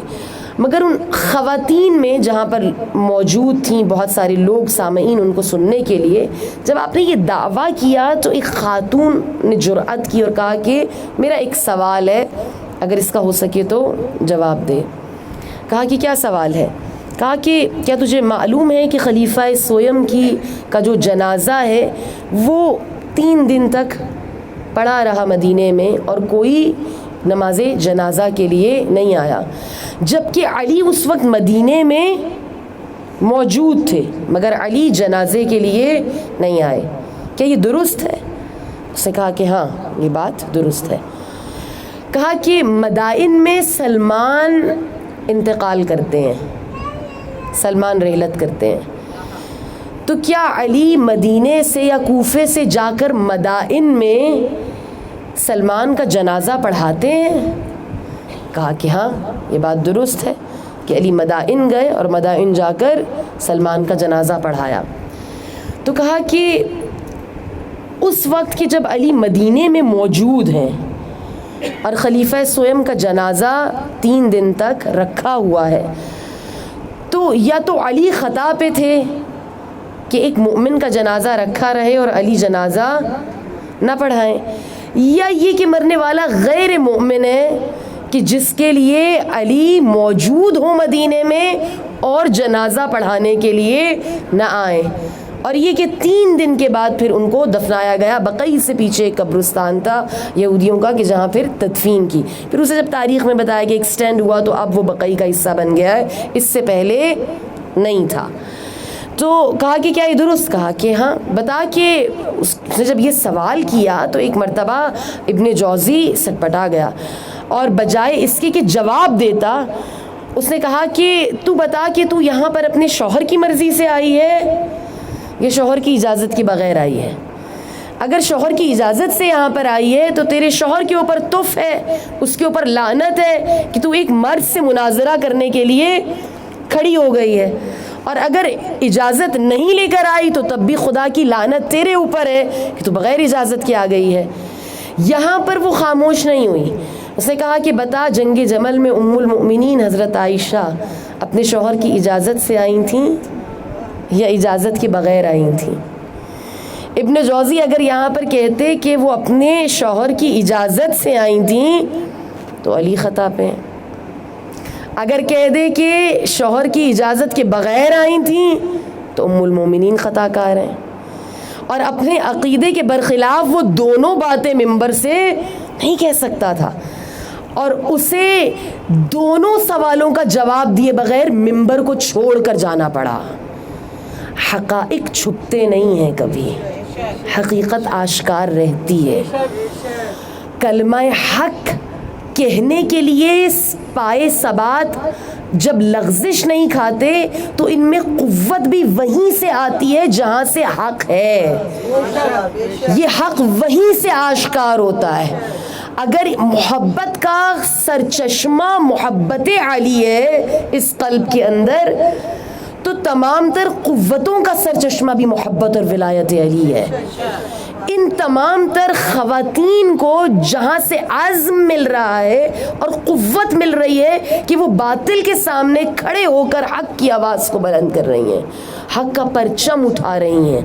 مگر ان خواتین میں جہاں پر موجود تھیں بہت سارے لوگ سامعین ان کو سننے کے لیے، جب آپ نے یہ دعویٰ کیا تو ایک خاتون نے جرأت کی اور کہا کہ میرا ایک سوال ہے، اگر اس کا ہو سکے تو جواب دے. کہا کہ کیا سوال ہے؟ کہا کہ کیا تجھے معلوم ہے کہ خلیفہ سویم کا جو جنازہ ہے وہ 3 دن تک پڑا رہا مدینے میں اور کوئی نماز جنازہ کے لیے نہیں آیا، جبکہ علی اس وقت مدینے میں موجود تھے مگر علی جنازے کے لیے نہیں آئے، کیا یہ درست ہے؟ اس نے کہا کہ ہاں یہ بات درست ہے. کہا کہ مدائن میں سلمان انتقال کرتے ہیں، سلمان رحلت کرتے ہیں، تو کیا علی مدینے سے یا کوفے سے جا کر مدائن میں سلمان کا جنازہ پڑھاتے ہیں؟ کہا کہ ہاں یہ بات درست ہے کہ علی مدائن گئے اور مدائن جا کر سلمان کا جنازہ پڑھایا. تو کہا کہ اس وقت کہ جب علی مدینے میں موجود ہیں اور خلیفہ سویم کا جنازہ 3 دن تک رکھا ہوا ہے، تو یا تو علی خطا پہ تھے کہ ایک مومن کا جنازہ رکھا رہے اور علی جنازہ نہ پڑھائیں، یا یہ کہ مرنے والا غیر مومن ہے کہ جس کے لیے علی موجود ہوں مدینے میں اور جنازہ پڑھانے کے لیے نہ آئیں. اور یہ کہ 3 دن کے بعد پھر ان کو دفنایا گیا. بقی سے پیچھے ایک قبرستان تھا یہودیوں کا کہ جہاں پھر تدفین کی، پھر اسے جب تاریخ میں بتایا کہ ایکسٹینڈ ہوا تو اب وہ بقی کا حصہ بن گیا ہے، اس سے پہلے نہیں تھا. تو کہا کہ کیا یہ درست؟ کہا کہ ہاں. بتا کہ اس نے جب یہ سوال کیا تو ایک مرتبہ ابن جوزی سٹپٹا گیا اور بجائے اس کے کہ جواب دیتا اس نے کہا کہ تو بتا کہ تو یہاں پر اپنے شوہر کی مرضی سے آئی ہے یا شوہر کی اجازت کے بغیر آئی ہے؟ اگر شوہر کی اجازت سے یہاں پر آئی ہے تو تیرے شوہر کے اوپر تف ہے، اس کے اوپر لعنت ہے کہ تو ایک مرد سے مناظرہ کرنے کے لیے کھڑی ہو گئی ہے، اور اگر اجازت نہیں لے کر آئی تو تب بھی خدا کی لعنت تیرے اوپر ہے کہ تو بغیر اجازت کے آ گئی ہے. یہاں پر وہ خاموش نہیں ہوئی. اس نے کہا کہ بتا جنگ جمل میں ام المؤمنین حضرت عائشہ اپنے شوہر کی اجازت سے آئی تھیں یا اجازت کے بغیر آئی تھیں؟ ابن جوزی اگر یہاں پر کہتے کہ وہ اپنے شوہر کی اجازت سے آئی تھیں تو علی خطا پہ ہیں، اگر کہہ دے کہ شوہر کی اجازت کے بغیر آئی تھیں تو ام المومنین خطا کار ہیں. اور اپنے عقیدے کے برخلاف وہ دونوں باتیں ممبر سے نہیں کہہ سکتا تھا، اور اسے دونوں سوالوں کا جواب دیے بغیر ممبر کو چھوڑ کر جانا پڑا. حقائق چھپتے نہیں ہیں کبھی، حقیقت آشکار رہتی ہے. کلمہ حق کہنے کے لیے پائے ثبات جب لغزش نہیں کھاتے تو ان میں قوت بھی وہیں سے آتی ہے جہاں سے حق ہے. یہ حق وہیں سے آشکار ہوتا ہے. اگر محبت کا سرچشمہ محبت علی ہے اس قلب کے اندر تو تمام تر قوتوں کا سرچشمہ بھی محبت اور ولایت علی ہے. ان تمام تر خواتین کو جہاں سے عزم مل رہا ہے اور قوت مل رہی ہے کہ وہ باطل کے سامنے کھڑے ہو کر حق کی آواز کو بلند کر رہی ہیں، حق کا پرچم اٹھا رہی ہیں،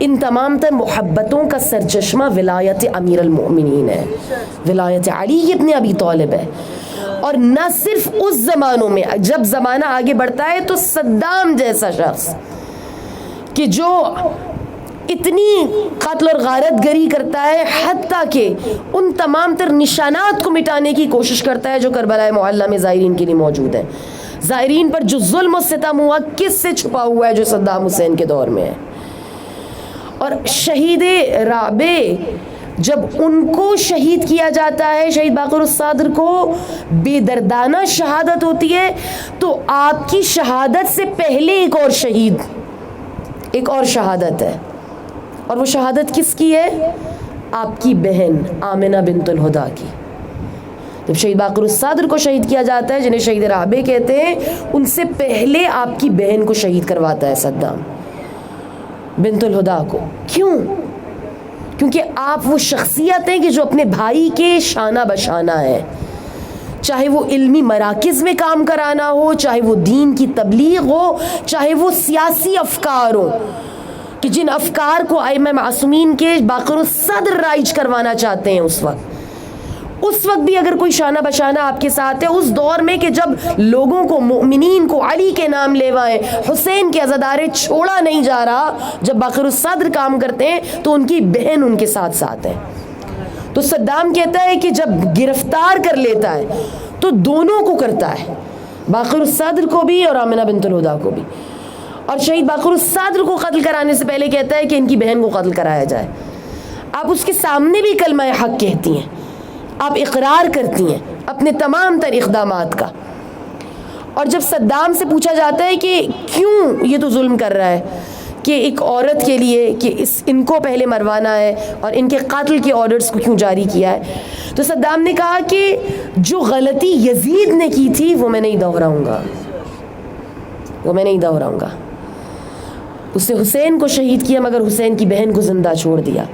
ان تمام تر محبتوں کا سرچشمہ ولایت امیر المؤمنین ہے، ولایت علی ابن ابی طالب ہے. اور نہ صرف اس زمانوں میں، جب زمانہ آگے بڑھتا ہے تو صدام جیسا شخص کہ جو اتنی قتل اور غارت گری کرتا ہے حتیٰ کہ ان تمام تر نشانات کو مٹانے کی کوشش کرتا ہے جو کربلا معلی میں زائرین کے لیے موجود ہیں. زائرین پر جو ظلم و ستم ہوا کس سے چھپا ہوا ہے جو صدام حسین کے دور میں ہے. اور شہید رابع جب ان کو شہید کیا جاتا ہے، شہید باقر الصادر کو بے دردانہ شہادت ہوتی ہے، تو آپ کی شہادت سے پہلے ایک اور شہادت ہے، اور وہ شہادت کس کی ہے؟ آپ کی بہن آمنہ بنت الہدا کی. جب شہید باقر الصادر کو شہید کیا جاتا ہے، جنہیں شہید رابع کہتے ہیں، ان سے پہلے آپ کی بہن کو شہید کرواتا ہے صدام، بنت الہدا کو. کیوں؟ کیونکہ آپ وہ شخصیت ہیں کہ جو اپنے بھائی کے شانہ بشانہ ہے، چاہے وہ علمی مراکز میں کام کرانا ہو، چاہے وہ دین کی تبلیغ ہو، چاہے وہ سیاسی افکار ہو، کہ جن افکار کو ائمہ معصومین کے باقر الصدر رائج کروانا چاہتے ہیں اس وقت بھی اگر کوئی شانہ بشانہ آپ کے ساتھ ہے، اس دور میں کہ جب لوگوں کو، مؤمنین کو علی کے نام لیوائے، حسین کے عزادارے چھوڑا نہیں جا رہا، جب باقر الصدر کام کرتے ہیں تو ان کی بہن ان کے ساتھ ہے. تو صدام کہتا ہے کہ جب گرفتار کر لیتا ہے تو دونوں کو کرتا ہے، باقر الصدر کو بھی اور آمنہ بنت الہدا کو بھی. اور شہید باقر الصدر کو قتل کرانے سے پہلے کہتا ہے کہ ان کی بہن کو قتل کرایا جائے. آپ اس کے سامنے بھی کلمہ حق کہتی ہیں، آپ اقرار کرتی ہیں اپنے تمام تر اقدامات کا. اور جب صدام سے پوچھا جاتا ہے کہ کیوں یہ تو ظلم کر رہا ہے کہ ایک عورت کے لیے کہ ان کو پہلے مروانا ہے اور ان کے قاتل کے آرڈرز کو کیوں جاری کیا ہے، تو صدام نے کہا کہ جو غلطی یزید نے کی تھی وہ میں نہیں دہراؤں گا. اس نے حسین کو شہید کیا مگر حسین کی بہن کو زندہ چھوڑ دیا.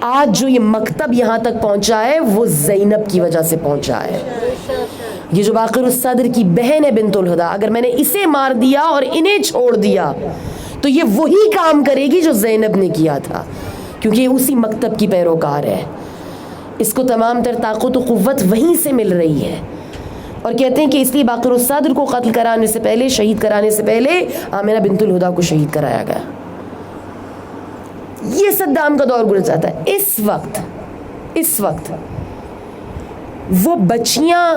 آج جو یہ مکتب یہاں تک پہنچا ہے وہ زینب کی وجہ سے پہنچا ہے. یہ جو باقر الصدر کی بہن ہے بنت الہدا، اگر میں نے اسے مار دیا اور انہیں چھوڑ دیا تو یہ وہی کام کرے گی جو زینب نے کیا تھا، کیونکہ یہ اسی مکتب کی پیروکار ہے. اس کو تمام تر طاقت و قوت وہیں سے مل رہی ہے. اور کہتے ہیں کہ اس لیے باقر الصدر کو قتل کرانے سے پہلے، شہید کرانے سے پہلے آمنہ بنت الہدا کو شہید کرایا گیا. یہ صدام کا دور گزر جاتا ہے. اس وقت وہ بچیاں،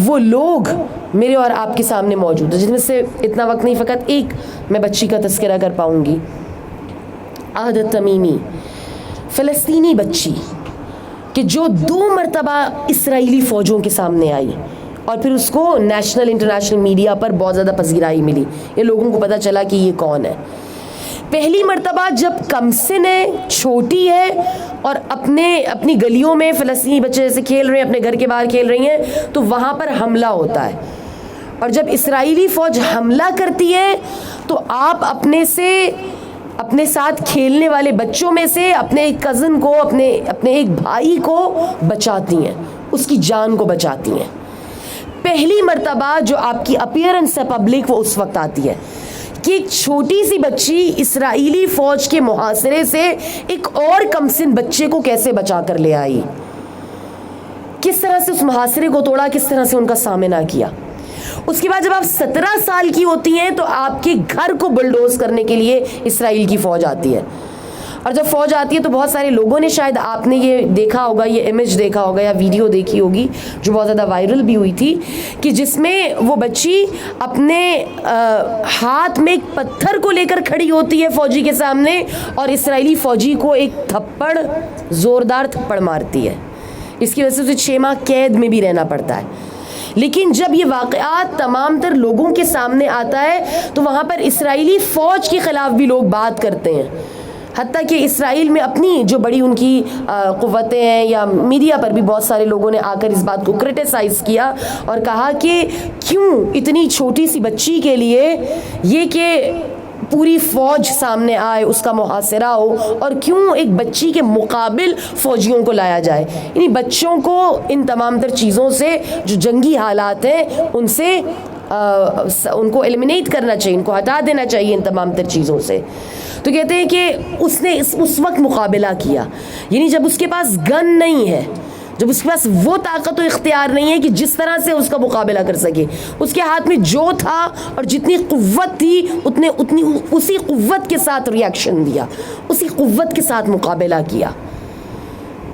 وہ لوگ میرے اور آپ کے سامنے موجود ہیں، جن میں سے اتنا وقت نہیں، فقط ایک میں بچی کا تذکرہ کر پاؤں گی. عہد تمیمی، فلسطینی بچی کہ جو 2 مرتبہ اسرائیلی فوجوں کے سامنے آئی اور پھر اس کو نیشنل انٹرنیشنل میڈیا پر بہت زیادہ پذیرائی ملی. یہ لوگوں کو پتہ چلا کہ یہ کون ہے. پہلی مرتبہ جب کمسن ہے، چھوٹی ہے، اور اپنی گلیوں میں فلسطینی بچے جیسے کھیل رہے ہیں، اپنے گھر کے باہر کھیل رہی ہیں، تو وہاں پر حملہ ہوتا ہے. اور جب اسرائیلی فوج حملہ کرتی ہے تو آپ اپنے ساتھ کھیلنے والے بچوں میں سے اپنے ایک کزن کو، اپنے ایک بھائی کو بچاتی ہیں، اس کی جان کو بچاتی ہیں. پہلی مرتبہ جو آپ کی اپیئرنس ہے پبلک، وہ اس وقت آتی ہے کہ ایک چھوٹی سی بچی اسرائیلی فوج کے محاصرے سے ایک اور کمسن بچے کو کیسے بچا کر لے آئی، کس طرح سے اس محاصرے کو توڑا، کس طرح سے ان کا سامنا کیا. اس کے بعد جب آپ 17 سال کی ہوتی ہیں تو آپ کے گھر کو بلڈوز کرنے کے لیے اسرائیل کی فوج آتی ہے. اور جب فوج آتی ہے تو بہت سارے لوگوں نے، شاید آپ نے یہ دیکھا ہوگا، یہ امیج دیکھا ہوگا یا ویڈیو دیکھی ہوگی جو بہت زیادہ وائرل بھی ہوئی تھی، کہ جس میں وہ بچی اپنے ہاتھ میں ایک پتھر کو لے کر کھڑی ہوتی ہے فوجی کے سامنے، اور اسرائیلی فوجی کو ایک زوردار تھپڑ مارتی ہے. اس کی وجہ سے اسے 6 ماہ قید میں بھی رہنا پڑتا ہے. لیکن جب یہ واقعات تمام تر لوگوں کے سامنے آتا ہے تو وہاں پر اسرائیلی فوج کے خلاف بھی لوگ بات کرتے ہیں. حتیٰ کہ اسرائیل میں اپنی جو بڑی ان کی قوتیں ہیں، یا میڈیا پر بھی بہت سارے لوگوں نے آ کر اس بات کو کرٹیسائز کیا اور کہا کہ کیوں اتنی چھوٹی سی بچی کے لیے یہ کہ پوری فوج سامنے آئے، اس کا محاصرہ ہو، اور کیوں ایک بچی کے مقابل فوجیوں کو لایا جائے. یعنی بچوں کو ان تمام تر چیزوں سے، جو جنگی حالات ہیں، ان سے ان کو ایلیمینیٹ کرنا چاہیے، ان کو ہٹا دینا چاہیے ان تمام تر چیزوں سے. تو کہتے ہیں کہ اس نے اس وقت مقابلہ کیا، یعنی جب اس کے پاس گن نہیں ہے، جب اس کے پاس وہ طاقت و اختیار نہیں ہے کہ جس طرح سے اس کا مقابلہ کر سکے. اس کے ہاتھ میں جو تھا اور جتنی قوت تھی اسی قوت کے ساتھ ریاکشن دیا، اسی قوت کے ساتھ مقابلہ کیا.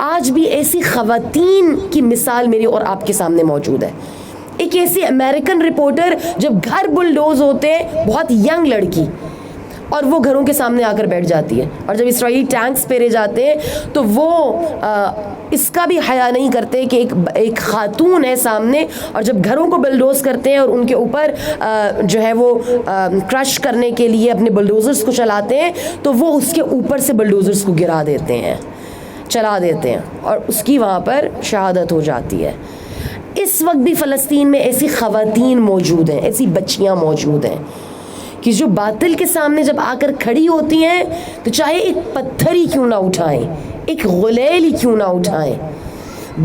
آج بھی ایسی خواتین کی مثال میرے اور آپ کے سامنے موجود ہے. ایک ایسی امریکن رپورٹر، جب گھر بلڈوز ہوتے، بہت ینگ لڑکی، اور وہ گھروں کے سامنے آ کر بیٹھ جاتی ہے. اور جب اسرائیلی ٹینکس پھیرے جاتے ہیں تو وہ اس کا بھی حیا نہیں کرتے کہ ایک خاتون ہے سامنے, اور جب گھروں کو بلڈوز کرتے ہیں اور ان کے اوپر جو ہے وہ کرش کرنے کے لیے اپنے بلڈوزرز کو چلاتے ہیں, تو وہ اس کے اوپر سے بلڈوزرز کو گرا دیتے ہیں, چلا دیتے ہیں, اور اس کی وہاں پر شہادت ہو جاتی ہے. اس وقت بھی فلسطین میں ایسی خواتین موجود ہیں, ایسی بچیاں موجود ہیں کہ جو باطل کے سامنے جب آ کر کھڑی ہوتی ہیں تو چاہے ایک پتھر ہی کیوں نہ اٹھائیں, ایک غلیل ہی کیوں نہ اٹھائیں,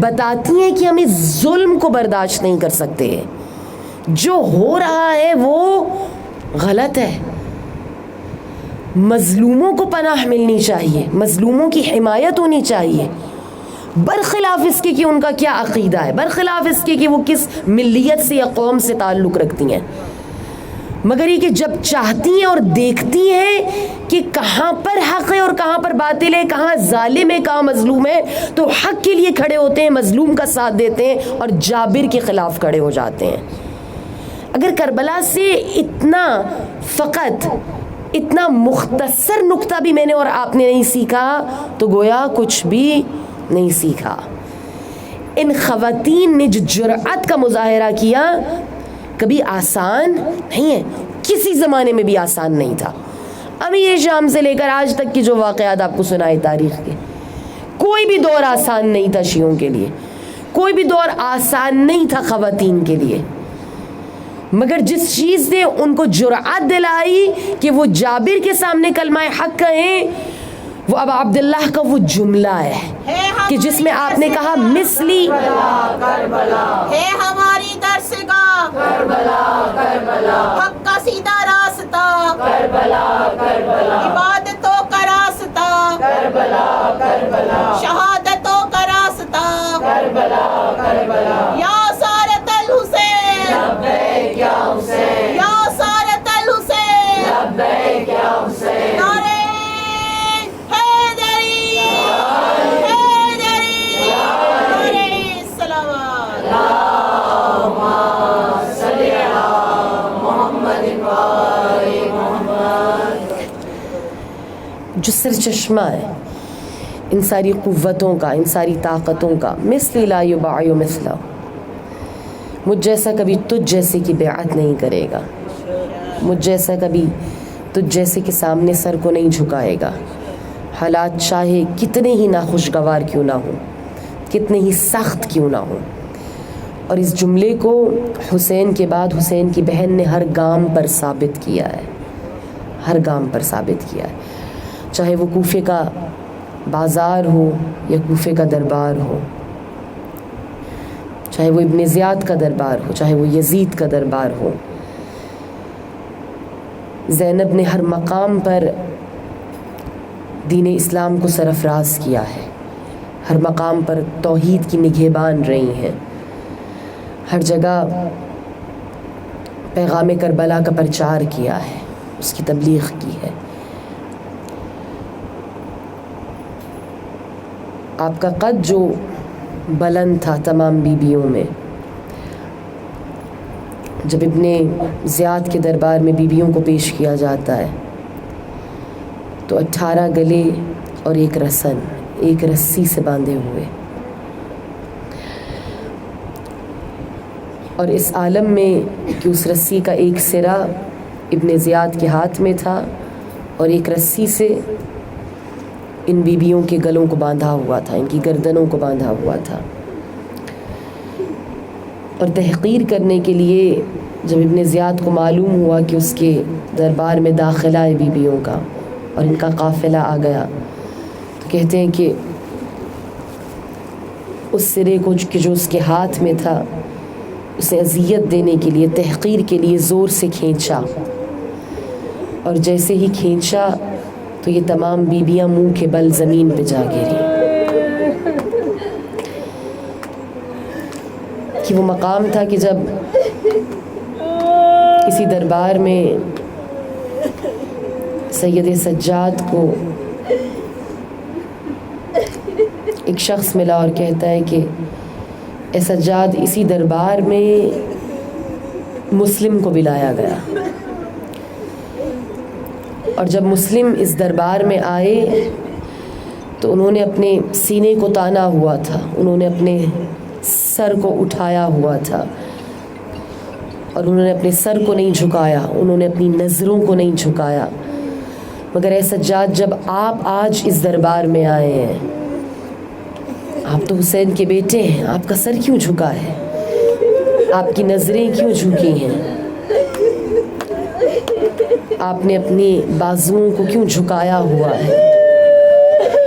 بتاتی ہیں کہ ہم اس ظلم کو برداشت نہیں کر سکتے, جو ہو رہا ہے وہ غلط ہے, مظلوموں کو پناہ ملنی چاہیے, مظلوموں کی حمایت ہونی چاہیے, برخلاف اس کے کہ ان کا کیا عقیدہ ہے, برخلاف اس کے کہ وہ کس ملیت سے یا قوم سے تعلق رکھتی ہیں, مگر یہ کہ جب چاہتی ہیں اور دیکھتی ہیں کہ کہاں پر حق ہے اور کہاں پر باطل ہے, کہاں ظالم ہے کہاں مظلوم ہے, تو حق کے لیے کھڑے ہوتے ہیں, مظلوم کا ساتھ دیتے ہیں اور جابر کے خلاف کھڑے ہو جاتے ہیں. اگر کربلا سے اتنا مختصر نقطہ بھی میں نے اور آپ نے نہیں سیکھا تو گویا کچھ بھی نہیں سیکھا. ان خواتین نے جو جرأت کا مظاہرہ کیا کبھی آسان نہیں ہے, کسی زمانے میں بھی آسان نہیں تھا. امیر شام سے لے کر آج تک کی جو واقعات آپ کو سنائے تاریخ کے, کوئی بھی دور آسان نہیں تھا شیعوں کے لیے, کوئی بھی دور آسان نہیں تھا خواتین کے لیے, مگر جس چیز نے ان کو جرأت دلائی کہ وہ جابر کے سامنے کلمہ حق کہیں, وہ اب عبداللہ کا وہ جملہ ہے کہ جس میں آپ نے کہا مثلی ہے ہماری درسگاہ کربلا کربلا, حق کا سیدھا راستہ کربلا کربلا, عبادتوں کا راستہ کربلا کربلا, شہادتوں کا راستہ کربلا کربلا, یا سارت الحسین لبیک یا حسین, یا سارت الحسین لبیک یا حسین, نعرہ جو سرچشمہ ہے ان ساری قوتوں کا, ان ساری طاقتوں کا, مثل لا یباع مثلہ, مجھ جیسا کبھی تجھ جیسے کی بیعت نہیں کرے گا, مجھ جیسا کبھی تجھ جیسے کے سامنے سر کو نہیں جھکائے گا, حالات چاہے کتنے ہی ناخوشگوار کیوں نہ ہوں, کتنے ہی سخت کیوں نہ ہوں. اور اس جملے کو حسین کے بعد حسین کی بہن نے ہر گام پر ثابت کیا ہے, ہر گام پر ثابت کیا ہے, چاہے وہ کوفے کا بازار ہو یا کوفے کا دربار ہو, چاہے وہ ابن زیاد کا دربار ہو, چاہے وہ یزید کا دربار ہو. زینب نے ہر مقام پر دین اسلام کو سرفراز کیا ہے, ہر مقام پر توحید کی نگہبان رہی ہیں, ہر جگہ پیغام کربلا کا پرچار کیا ہے, اس کی تبلیغ کی ہے. آپ کا قد جو بلند تھا تمام بیویوں میں, جب ابن زیاد کے دربار میں بیویوں کو پیش کیا جاتا ہے تو 18 گلے اور ایک رسن, ایک رسی سے باندھے ہوئے, اور اس عالم میں کہ اس رسی کا ایک سرا ابن زیاد کے ہاتھ میں تھا اور ایک رسی سے ان بیویوں کے گلوں کو باندھا ہوا تھا, ان کی گردنوں کو باندھا ہوا تھا. اور تحقیر کرنے کے لیے جب ابن زیاد کو معلوم ہوا کہ اس کے دربار میں داخلہ ہے بیویوں کا اور ان کا قافلہ آ گیا, تو کہتے ہیں کہ اس سرے کو جو اس کے ہاتھ میں تھا اسے اذیت دینے کے لیے, تحقیر کے لیے زور سے کھینچا, اور جیسے ہی کھینچا تو یہ تمام بیویاں منہ کے بل زمین پہ جا گری. کہ وہ مقام تھا کہ جب کسی دربار میں سید سجاد کو ایک شخص ملا اور کہتا ہے کہ اے سجاد, اسی دربار میں مسلم کو بلایا گیا, اور جب مسلم اس دربار میں آئے تو انہوں نے اپنے سینے کو تانا ہوا تھا، انہوں نے اپنے سر کو اٹھایا ہوا تھا، اور انہوں نے اپنے سر کو نہیں جھکایا، انہوں نے اپنی نظروں کو نہیں جھکایا۔ مگر اے سجاد، جب آپ آج اس دربار میں آئے ہیں، آپ تو حسین کے بیٹے ہیں، آپ کا سر کیوں جھکا ہے؟ آپ کی نظریں کیوں جھکی ہیں؟ آپ نے اپنی بازوؤں کو کیوں جھکایا ہوا ہے؟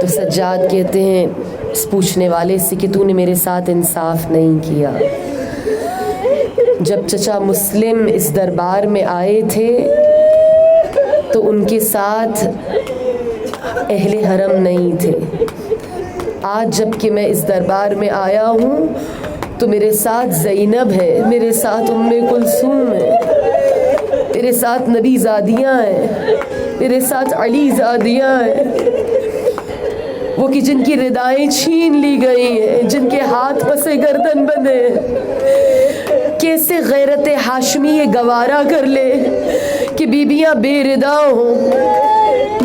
تو سجاد کہتے ہیں اس پوچھنے والے سے کہ تو نے میرے ساتھ انصاف نہیں کیا۔ جب چچا مسلم اس دربار میں آئے تھے تو ان کے ساتھ اہل حرم نہیں تھے۔ آج جب کہ میں اس دربار میں آیا ہوں تو میرے ساتھ زینب ہے، میرے ساتھ ام کلثوم ہے، میرے ساتھ نبی زادیاں ہیں، میرے ساتھ علی زادیاں ہیں، وہ کہ جن کی ردائیں چھین لی گئی ہیں، جن کے ہاتھ پسے گردن بندھے ہیں۔ کیسے غیرت ہاشمی یہ گوارا کر لے کہ بیبیاں بے ردا ہوں۔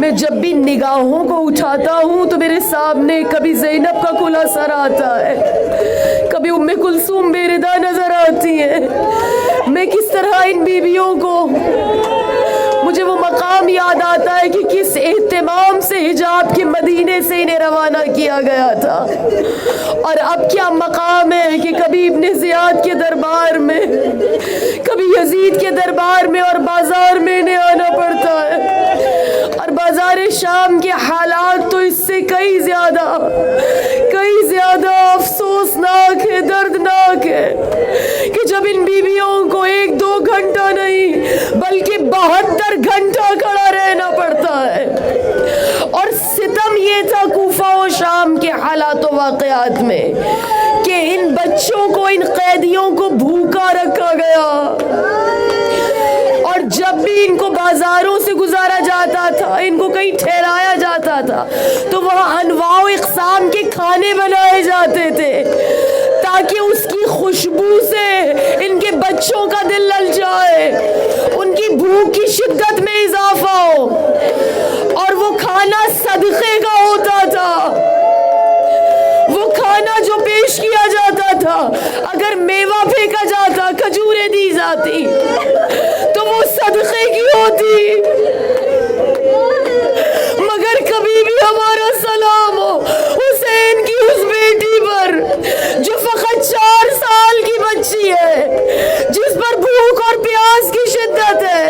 میں جب بھی نگاہوں کو اٹھاتا ہوں تو میرے سامنے کبھی زینب کا کھلا سر آتا ہے، کبھی ام کلثوم بے ردا نظر آتی ہیں۔ میں کس طرح ان بیویوں کو، مجھے وہ مقام یاد آتا ہے کہ کس اہتمام سے حجاب کے مدینے سے انہیں روانہ کیا گیا تھا، اور اب کیا مقام ہے کہ کبھی ابن زیاد کے دربار میں، کبھی یزید کے دربار میں اور بازار میں انہیں آنا پڑتا ہے۔ اور بازار شام کے حالات تو اس سے کئی زیادہ افسوسناک ہے، دردناک ہے کہ جب ان بیویوں کو 1-2 گھنٹہ نہیں بلکہ 72 گھنٹہ کھڑا رہنا پڑتا ہے۔ اور ستم یہ تھا کوفہ و شام کے حالات و واقعات میں کہ ان بچوں کو، ان قیدیوں کو بھوکا رکھا گیا، اور جب بھی ان کو بازاروں سے گزارا جاتا تھا، ان کو کہیں ٹھہرایا جاتا تھا تو وہاں انواع و اقسام کے کھانے بنائے جاتے تھے تاکہ اس کی خوشبو سے ان کے بچوں کا دل للچائے، ان کی بھوک کی شدت میں اضافہ ہو، اور وہ کھانا صدقے کا ہوتا تھا۔ وہ کھانا جو پیش کیا جاتا تھا، اگر میوہ پھینکا جاتا، کھجوریں دی جاتی تو وہ صدقے کی ہوتی۔ مگر کبھی بھی ہمارا سلام ہو حسین کی اس بیٹی پر جو فقط 4 سال کی بچی ہے، جس پر بھوک اور پیاس کی شدت ہے،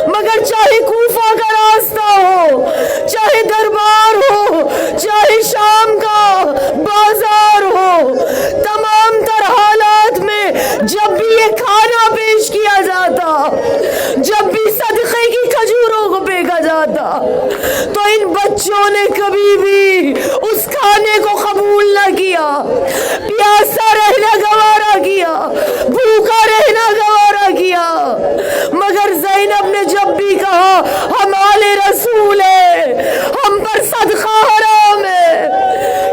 مگر چاہے کوفہ کا راستہ ہو، چاہے دربار ہو، چاہے شام کا بازار ہو، تمام تر حالات میں جب بھی یہ کھانا پیش کیا جاتا، جب بھی صدقے کی کھجوروں کو پھینکا جاتا، تو ان بچوں نے کبھی بھی اس کھانے کو قبول نہ کیا، پیاسا رہنا گوارا کیا، بھوکا رہنا گوارا کیا۔ مگر زینب نے جب بھی کہا ہم آل رسول ہیں، ہم پر صدقہ حرام ہے،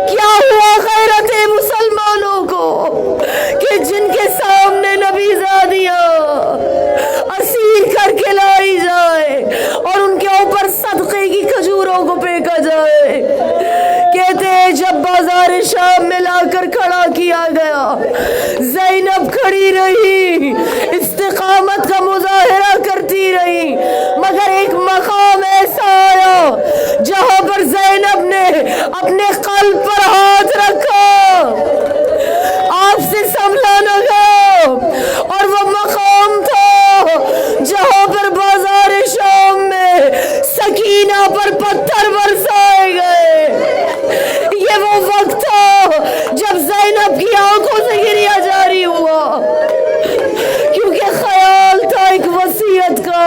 کیا ہوا غیرت مسلمانوں کو کہ جن کے سامنے نبی زادیاں اسیر کر کے لائی جائے اور ان کے اوپر صدقے کی کھجوروں کو پھینکا جائے۔ کہتے ہیں جب بازار شام میں لا کر کھڑا کیا گیا، زینب کھڑی رہی، استقامت کا مظاہرہ کرتی رہی، مگر ایک مقام ایسا آیا جہاں پر زینب نے اپنے قلب پر ہاتھ رکھا، آپ سے سنبھلا نہ گیا، اور وہ مقام تھا جہاں پر بازار شام میں سکینہ پر پتھر برسائے گئے۔ یہ وہ وقت تھا جب زینب کی آنکھوں سے گریا جاری ہوا، کیونکہ خیال تھا ایک وصیت کا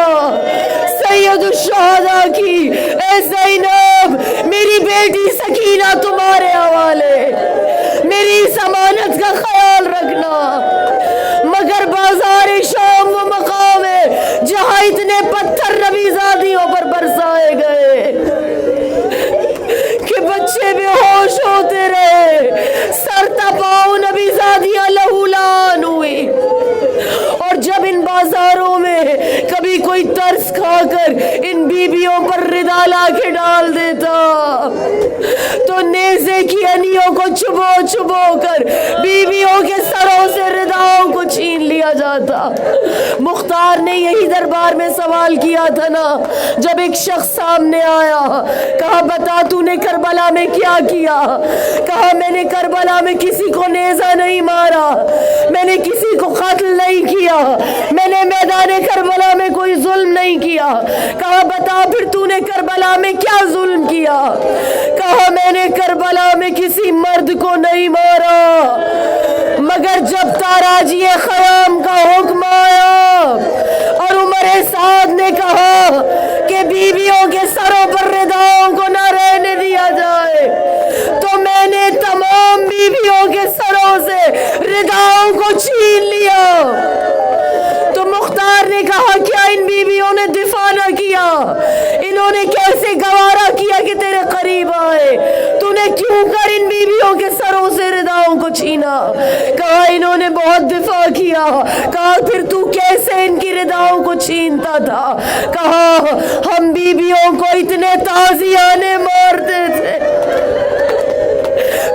سید الشہداء کی، اے زینب میری بیٹی سکینہ تمہارے حوالے، میری اس امانت کا خیال رکھنا۔ مگر بازار شام وہ مقام ہے جہاں اتنے پتھر نبی زادیوں پر برسائے گئے کہ بچے بے ہوش ہوتے رہے، سر تپاؤ نبی زادیاں لہولان ہوئی۔ اور جب ان بازاروں میں کبھی بھی کوئی ترس کھا کر ان بیویوں پر ردا لا کے ڈال دیتا تو نیزے کی انیوں کو چبو چبو کر بیویوں کے سروں سے رداؤں کو چھین لیا جاتا۔ مختار نے یہی دربار میں سوال کیا تھا نا، جب ایک شخص سامنے آیا، کہا بتا تو نے کربلا میں کیا کیا؟ کہا میں نے کربلا میں کسی کو نیزہ نہیں مارا، میں نے کسی کو قتل نہیں کیا، میں نے میدان کربلا میں کوئی ظلم نہیں کیا۔ کہا بتا پھر تو نے کربلا میں کیا ظلم کیا؟ کہا میں نے کربلا میں کسی مرد کو نہیں مارا، مگر جب تاراجی خیام کا حکم آیا اور عمر سعد نے کہا کہ بیویوں کے سروں پر رداؤں کو نہ رہنے دیا جائے، تو میں نے تمام بیویوں کے سروں سے رداؤں کو چھین لیا۔ تو مختار نے کہا کیا ان بیویوں نے دفاع نہ کیا؟ انہوں نے کیسے گوارا کیا کہ تیرے قریب آئے؟ تو نے کیوں کر ان بیویوں کے سروں سے رداؤں کو چھینا؟ کہا انہوں نے بہت دفاع کیا۔ کہا پھر تو کیسے ان کی رداؤں کو چھینتا تھا؟ کہا ہم بیویوں کو اتنے تازیانے مارتے تھے،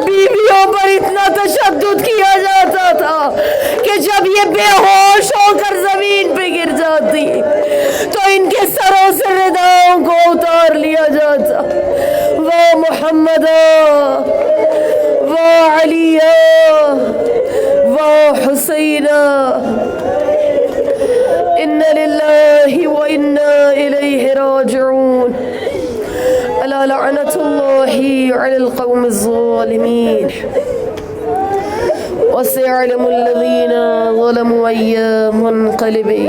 بیویوں پر اتنا تشدد کیا جاتا تھا کہ جب یہ بے ہوش ہو کر زمین پہ گر جاتی تو ان کے سروں سے رداؤں کو اتار لیا جاتا۔ واہ محمد، واہ علی، واہ حسین، ان للہ و انا الیہ راجعون۔ الا لعنت اللہ علی القوم الظالمین وسيعلم الذين ظلموا أي منقلب